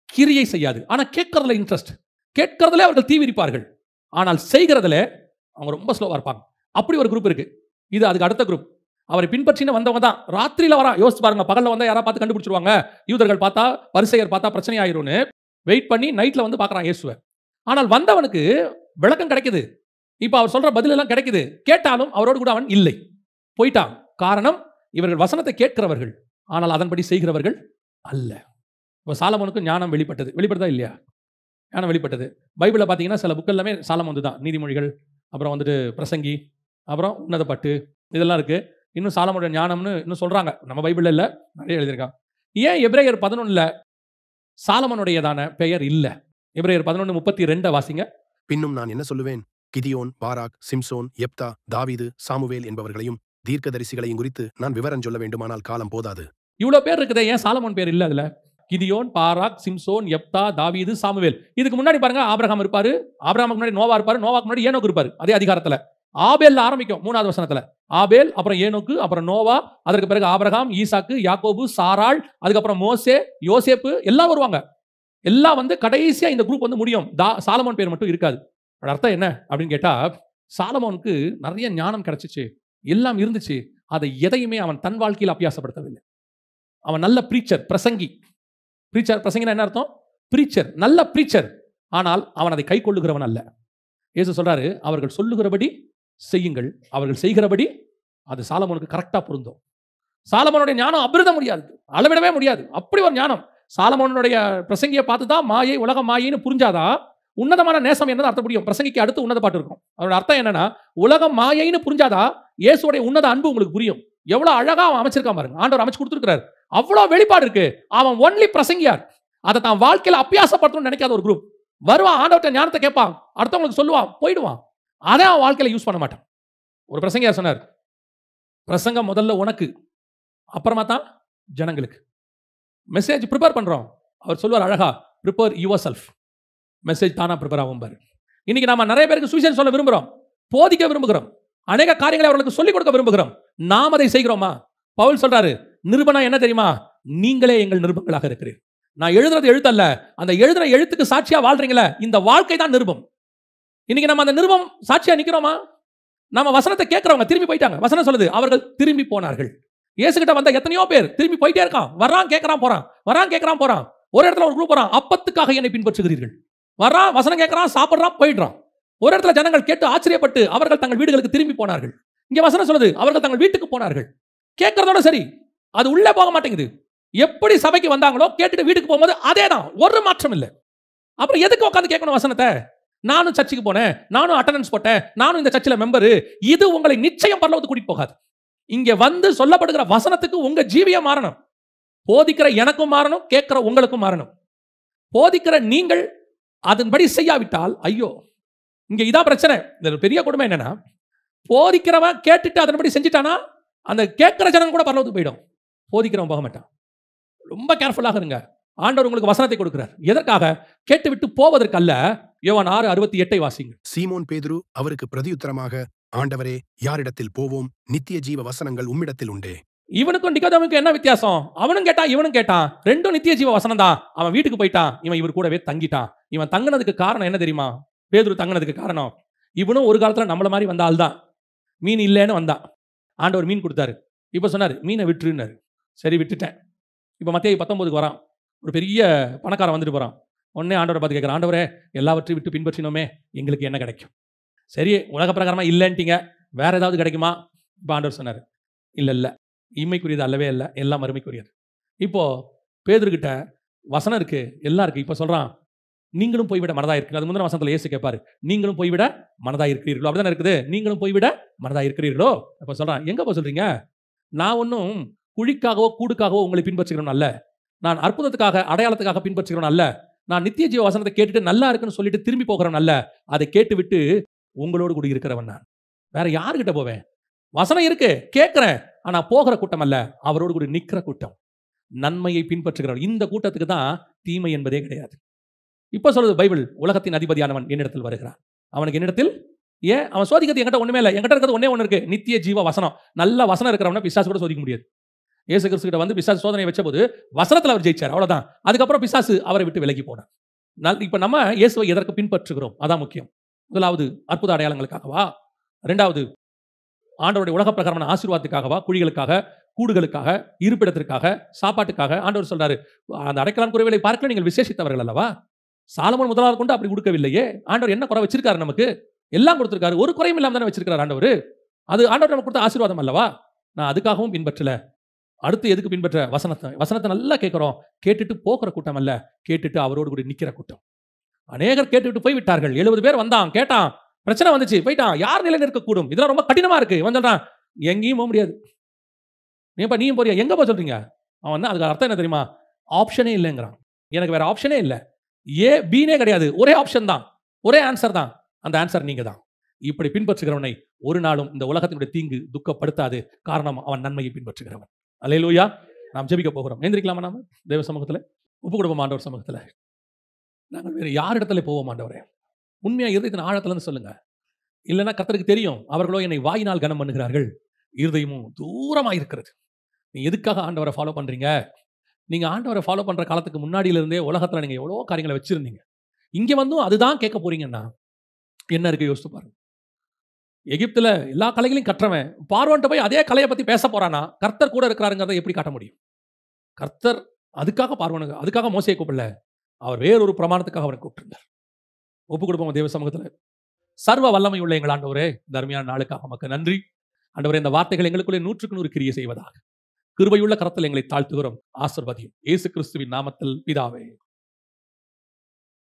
கிரியை செய்யாது. ஆனா கேட்கறதுல இன்ட்ரெஸ்ட், கேட்கறதுல அவர்கள் தீவிரிப்பார்கள். ஆனால் செய்கிறதுல அவங்க ரொம்ப ஸ்லோவா இருப்பாங்க. அப்படி ஒரு குரூப் இருக்கு. இது அதுக்கு அடுத்த குரூப். அவரை பின்பற்றின வந்தவங்க தான். ராத்திரியில வரா, யோசிச்சு பாருங்க. பகல்ல வந்தா யாரா பார்த்து கண்டுபிடிச்சிருவாங்க. யூதர்கள் பார்த்தா, பரிசேயர் பார்த்தா பிரச்சனை ஆயிரும்னு வெயிட் பண்ணி நைட்ல வந்து பார்க்கறான் இயேசுவை. ஆனால் வந்தவனுக்கு விளக்கம் கிடைக்குது. இப்ப அவர் சொல்ற பதில் எல்லாம் கிடைக்குது. கேட்டாலும் அவரோடு கூட அவன் இல்லை, போயிட்டான். காரணம், இவர்கள் வசனத்தை கேட்கிறவர்கள், ஆனால் அதன்படி செய்கிறவர்கள் அல்ல. இப்போ சாலமோனுக்கு ஞானம் வெளிப்பட்டதா இல்லையா? ஞானம் வெளிப்பட்டது. பைபிளில் பார்த்தீங்கன்னா சில புக் எல்லாமே சாலமோன் தான். நீதிமொழிகள், அப்புறம் வந்துட்டு பிரசங்கி, அப்புறம் உன்னதப்பட்டு, இதெல்லாம் இருக்கு. இன்னும் சாலமோனுடைய ஞானம்னு இன்னும் சொல்றாங்க. நம்ம பைபிளில் இல்லை, நிறைய எழுதியிருக்காங்க. ஏன் எபிரேயர் 11 சாலமோனுடையதான பெயர் இல்லை? எபிரேயர் 11:32 வாசிங்க. பின்னும் நான் என்ன சொல்லுவேன்? கிதியோன், பாராக், சிம்சோன், யெப்தா, தாவீது, சாமுவேல் என்பவர்களையும் தீர்க்கதரிசிகளையும் குறித்து நான் விவரம் சொல்ல வேண்டுமானால் காலம் போதாது. இவ்வளவு பேர் இருக்குதே, ஏன் சாலமோன் பேர் இல்லை அதுல? கிதியோன், பாராக், சிம்சோன், யெப்தா, தாவீது, சாமுவேல். இதுக்கு முன்னாடி பாருங்க, ஆபிரகாம் இருப்பாரு. ஆபிரகாமுக்கு முன்னாடி நோவா இருப்பாரு. நோவாக்கு முன்னாடி ஏனோக்கு இருப்பாரு. அதே அதிகாரத்துல ஆபேல்ல ஆரம்பிக்கும் 3வது வசனத்துல. ஆபேல், அப்புறம் ஏனோக்கு, அப்புறம் நோவா, அதற்கு பிறகு ஆபிரகாம், ஈசாக்கு, யாக்கோபு, சாராள், அதுக்கப்புறம் மோசே, யோசேப்பு, எல்லாம் வருவாங்க. எல்லாம் வந்து கடைசியா இந்த குரூப் வந்து முடியும். சாலமோன் பேர் மட்டும் இருக்காது. அர்த்தம் என்ன அப்படின்னு கேட்டா, சாலமோனுக்கு நிறைய ஞானம் கிடைச்சிச்சு. எல்லாம் இருந்துச்சு. அதை எதையுமே அவன் தன் வாழ்க்கையில் அபியாசப்படுத்தவில்லை. அவன் நல்ல பிரீச்சர், பிரசங்கி. பிரசங்கினா என்ன அர்த்தம்? பிரீச்சர், நல்ல பிரீச்சர். ஆனால் அவன் அதை கை கொள்ளுகிறவன் அல்ல. இயேசு சொல்றாரு, அவர்கள் சொல்லுகிறபடி செய்யுங்கள், அவர்கள் செய்கிறபடி. அது சாலமோனுக்கு கரெக்டா பொருந்தும். சாலமோனுடைய ஞானம் அபிருத முடியாது, அளவிடவே முடியாது. அப்படி ஒரு ஞானம். சாலமோனுடைய பிரசங்கியை பார்த்து தான் மாயை, உலக மாயைன்னு புரிஞ்சாதான் உன்னதமான நேசம் என்னது அர்த்தம் முடியும். பிரசங்கிக்கு அடுத்து உன்னத பாட்டு இருக்கும். அதோட அர்த்தம் என்னன்னா, உலகம் மாயைன்னு புரிஞ்சாதான் இயேசுடைய உன்னத அன்பு உங்களுக்கு புரியும். எவ்வளவு அழகா அவன் அமைச்சிருக்கான் பாருங்க. ஆண்டவர் அமைச்சு கொடுத்துருக்காரு. அவ்வளவு வெளிப்பாடு இருக்கு. அவன் ஒன்லி பிரசங்கியார். அதை தான் வாழ்க்கையில அபியாசப்படுத்தணும்னு நினைக்காத ஒரு குரூப். வருவான், ஆண்டவர்கிட்ட ஞானத்தை கேட்பான், அடுத்தவங்களுக்கு சொல்லுவான், போயிடுவான். அதை அவன் வாழ்க்கையில யூஸ் பண்ண மாட்டான். ஒரு பிரசங்கியார் சொன்னார், பிரசங்கம் முதல்ல உனக்கு, அப்புறமா தான் ஜனங்களுக்கு. மெசேஜ் ப்ரிப்பேர் பண்றோம். அவர் சொல்லுவார் அழகா, ப்ரிப்பேர் யுவர் செல்ஃப். மெசேஜ் தானா ப்ரிப்பேர் ஆகும் பாரு. இன்னைக்கு நாம நிறைய பேருக்கு சுவிசேஷம் சொல்ல விரும்புகிறோம், போதிக்க விரும்புகிறோம், அநேக காரியங்களை அவர்களுக்கு சொல்லிக் கொடுக்க விரும்புகிறோம். நாம் அதை செய்கிறோமா? பவுல் சொல்றாரு, நிருபணம் என்ன தெரியுமா? நீங்களே எங்கள் நிருபங்களாக இருக்கிறீர். நான் எழுதுறது எழுத்தல்ல, அந்த எழுதுற எழுத்துக்கு சாட்சியா வாழ்றீங்களே, இந்த வாழ்க்கை தான் நிருபம். இன்னைக்கு நம்ம அந்த நிருபம் சாட்சியா நிக்கிறோமா? நம்ம வசனத்தை கேட்கிறவங்க திரும்பி போயிட்டாங்க. வசனம் சொல்லுது, அவர்கள் திரும்பி போனார்கள். இயேசு கிட்ட வந்த எத்தனையோ பேர் திரும்பி போயிட்டே இருக்கான். வர்றான், கேட்கறான், போறான், வரான், கேட்கறான், போறான். ஒரு இடத்துல ஒரு குரூப் வரான், அப்பத்துக்காக என்னை பின்பற்றுகிறீர்கள். வர்றான், வசனம் கேட்கறான், சாப்பிடுறான், போயிடுறான். ஒரு இடத்துல ஜனங்கள் கேட்டு ஆச்சரியப்பட்டு அவர்கள் தங்கள் வீடுகளுக்கு திரும்பி போனார்கள். இங்க வசனம் சொல்லுது, அவர்கள் தங்கள் வீட்டுக்கு போனார்கள். கேட்கறதோட சரி, அது உள்ளே போக மாட்டேங்குது. எப்படி சபைக்கு வந்தாங்களோ கேட்டுட்டு வீட்டுக்கு போகும்போது அதே தான், ஒரு மாற்றம் இல்லை. அப்புறம் எதுக்கு உட்காந்து கேட்கணும் வசனத்தை? நானும் சர்ச்சுக்கு போனேன், நானும் அட்டெண்டன்ஸ் போட்டேன், நானும் இந்த சர்ச்சில் மெம்பரு. இது உங்களை நிச்சயம் பரலோகத்துக்கு கூட்டிட்டு போகாது. இங்க வந்து சொல்லப்படுகிற வசனத்துக்கு உங்க ஜீவியம் மாறணும். போதிக்கிற எனக்கும் மாறணும், கேட்கிற உங்களுக்கும் மாறணும். போதிக்கிற நீங்கள் அதன்படி செய்யாவிட்டால் ஐயோ, இங்க இதான் பிரச்சனை. இந்த பெரிய கொடுமை என்னன்னா, போதிக்கிறவன் கேட்டுட்டு அதன்படி செஞ்சுட்டானா அந்த கேட்கிற ஜனங்க கூட பரலோகத்துக்கு போயிடும், போதிக்கிறவன் போக மாட்டான். ரொம்ப கேர்ஃபுல்லாக இருங்க. ஆண்டவர் உங்களுக்கு வசனத்தை கொடுக்கிறார். எதற்காக? கேட்டுவிட்டு போவதற்கு அல்ல. யோவான் 6:68 வாசிங்க. சீமோன் பேதுரு அவருக்கு பிரதியுத்தரமாக, ஆண்டவரே, யாரிடத்தில் போவோம்? நித்திய ஜீவ வசனங்கள் உம்மிடத்தில் உண்டே. இவனுக்கும் நிக்கோதேமுக்கும் என்ன வித்தியாசம்? அவனும் கேட்டான், இவனும் கேட்டான். ரெண்டும் நித்திய ஜீவ வசனம் தான். அவன் வீட்டுக்கு போயிட்டான், இவன் இவர் கூடவே தங்கிட்டான். இவன் தங்கினதுக்கு காரணம் என்ன தெரியுமா? பேதுரு தங்கினதுக்கு காரணம், இவனும் ஒரு காலத்துல நம்மள மாதிரி வந்த ஆள் தான். மீன் இல்லைன்னு வந்தான், ஆண்டவர் மீன் கொடுத்தாரு. இப்ப சொன்னாரு, மீனை விட்டுருன்னாரு. சரி, விட்டுட்டேன். இப்ப மத்தேயு 19 வரான். ஒரு பெரிய பணக்காரன் வந்துட்டு போறான். உடனே ஆண்டவரை பார்த்து கேட்கிறான், ஆண்டவரே, எல்லாவற்றையும் விட்டு பின்பற்றினோமே, எங்களுக்கு என்ன கிடைக்கும்? சரி, உலக பிரகாரமா இல்லைன்ட்டீங்க, வேற ஏதாவது கிடைக்குமா? இப்போ ஆண்டவர் சொன்னார், இல்லை, இம்மைக்குரியது அல்லவே இல்லை, எல்லாம் மறுமைக்குரியது. இப்போ பேதுருக்கிட்ட வசனம் இருக்கு, எல்லாம் இருக்கு. இப்போ சொல்றான், நீங்களும் போய்விட மனதா இருக்கு. அது முந்தின வசனத்தில் இயேசு கேட்பாரு, நீங்களும் போய்விட மனதா இருக்கிறீர்களோ? அப்படிதான் இருக்குது, நீங்களும் போய்விட மனதா இருக்கிறீர்களோ? இப்போ சொல்றான், எங்க போய் சொல்றீங்க? நான் ஒன்றும் குழிக்காகவோ கூடுக்காகவோ உங்களை பின்பற்றுகிறோம் அல்ல, நான் அற்புதத்துக்காக அடையாளத்துக்காக பின்பற்றுகிறோம் அல்ல, நான் நித்திய ஜீவ வசனத்தை கேட்டுட்டு நல்லா இருக்குன்னு சொல்லிட்டு திரும்பி போகிறவன் அல்ல, அதை கேட்டு விட்டு உங்களோடு கூட இருக்கிறவன் நான். வேற யாருக்கிட்ட போவேன்? வசனம் இருக்கு, கேட்கிறேன், ஆனா போகிற கூட்டம் அல்ல, அவரோடு கூட நிற்கிற கூட்டம், நன்மையை பின்பற்றுகிறவன். இந்த கூட்டத்துக்கு தான் தீமை என்பதே கிடையாது. இப்ப சொல்லுது பைபிள், உலகத்தின் அதிபதியானவன் என்னிடத்தில் வருகிறான். அவனுக்கு என்னிடத்தில் ஏன்? அவன் சோதிக்கிறது என்கிட்ட ஒண்ணுமே இல்லை. என்கிட்ட இருக்கிறது ஒண்ணே ஒன்று இருக்கு, நித்திய ஜீவ வசனம். நல்ல வசனம் இருக்கிறவன பிசாசு கூட சோதிக்க முடியாது. இயேசு கிறிஸ்து கிட்ட வந்து பிசாசு சோதனை வச்ச போது வசனத்தில் அவர் ஜெயிச்சார், அவ்வளவுதான். அதுக்கப்புறம் பிசாசு அவரை விட்டு விலகி போனார். இப்ப நம்ம இயேசுவை எதற்கு பின்பற்றுகிறோம்? அதான் முக்கியம். முதலாவது அற்புத அடையாளங்களுக்காகவா? இரண்டாவது ஆண்டவருடைய உலக பிரகாரமான ஆசீர்வாதத்துக்காகவா? குழிகளுக்காக, கூடுகளுக்காக, இருப்பிடத்திற்காக, சாப்பாட்டுக்காக? ஆண்டவர் சொல்றாரு, அந்த அடைக்கலான் குறைவுகளை பார்க்க நீங்கள் விசேஷித்தவர்கள் அல்லவா? சாலமோன் முதலாவது கொண்டு அப்படி கொடுக்கவில்லையே. ஆண்டவர் என்ன குறை வச்சிருக்காரு? நமக்கு எல்லாம் கொடுத்திருக்காரு, ஒரு குறையும் இல்லாம தானே வச்சிருக்காரு ஆண்டவர். அது ஆண்டவர் நமக்கு கொடுத்த ஆசீர்வாதம் அல்லவா? நான் அதுக்காகவும் பின்பற்றல. அடுத்து எதுக்கு பின்பற்ற? வசனத்தை நல்லா கேட்கிறோம், கேட்டுட்டு போகிற கூட்டம் அல்ல, கேட்டுட்டு அவரோடு கூட நிற்கிற கூட்டம். அநேகர் கேட்டுவிட்டு போய் விட்டார்கள். 70 பேர் வந்தான், கேட்டான், பிரச்சனை வந்துச்சு, போயிட்டான். யார் நிலை நிற்கக்கூடும்? இதெல்லாம் ரொம்ப கடினமா இருக்கு. இவன் சொல்றான், எங்கேயும் போக முடியாது. நீயும் போறியா? எங்க போக சொல்றீங்க? அவன் அதுக்கு அர்த்தம் என்ன தெரியுமா? ஆப்ஷனே இல்லைங்கிறான். எனக்கு வேற ஆப்ஷனே இல்லை, ஏ பீனே கிடையாது, ஒரே ஆப்ஷன் தான், ஒரே ஆன்சர் தான். அந்த ஆன்சர் நீங்க தான். இப்படி பின்பற்றுகிறவனை ஒரு நாளும் இந்த உலகத்தினுடைய தீங்கு துக்கப்படுத்தாது. காரணம், அவன் நன்மையை பின்பற்றுகிறவன். அல்லேலூயா. நாம் ஜெபிக்க போகிறோம். எந்திரிக்கலாமா? நாம தேவ சமூகத்தில் ஒப்பு கொடுப்போம். ஆண்டவர் சமூகத்தில் நாங்கள் வேறு யார் இடத்துல போவோம்? ஆண்டவரே, உண்மையா இருதயத்தின் ஆழத்துலன்னு சொல்லுங்க. இல்லைன்னா கர்த்தருக்கு தெரியும், அவர்களோ என்னை வாயினால் கனம் பண்ணுகிறார்கள், இருதயமும் தூரமாக இருக்கிறது. நீங்க எதுக்காக ஆண்டவரை ஃபாலோ பண்றீங்க? நீங்க ஆண்டவரை ஃபாலோ பண்ற காலத்துக்கு முன்னாடியிலிருந்தே உலகத்துல நீங்க எவ்வளோ காரியங்களை வச்சிருந்தீங்க. இங்க வந்தும் அதுதான் கேட்க போறீங்கன்னா என்ன இருக்கு யோசித்து பாருங்க. எகிப்துல எல்லா கலைகளையும் கற்றவன் பார்வோன்ட்ட போய் அதே கலையை பத்தி பேச போறானா கர்த்தர் கூட இருக்கிறாருங்கிறத எப்படி காட்ட முடியும்? கர்த்தர் அதுக்காக மோசையை கூப்பிடல, அவர் வேறொரு பிரமாணத்துக்காக அவரை கூப்பிட்டிருந்தார். ஒப்பு கொடுப்போம் தேவ சமூகத்துல. சர்வ வல்லமை உள்ள எங்கள் ஆண்டவரே, இந்த அருமையான நாளுக்காக நமக்கு நன்றி ஆண்டவரே. இந்த வார்த்தைகள் எங்களுக்குள்ளே 100க்கு 100 கிரியை செய்வதாக கிருபையுள்ள கரத்தில் எங்களை தாழ்த்துகிறோம். ஆசீர்வதியும் இயேசு கிறிஸ்துவின் நாமத்தில் பிதாவே.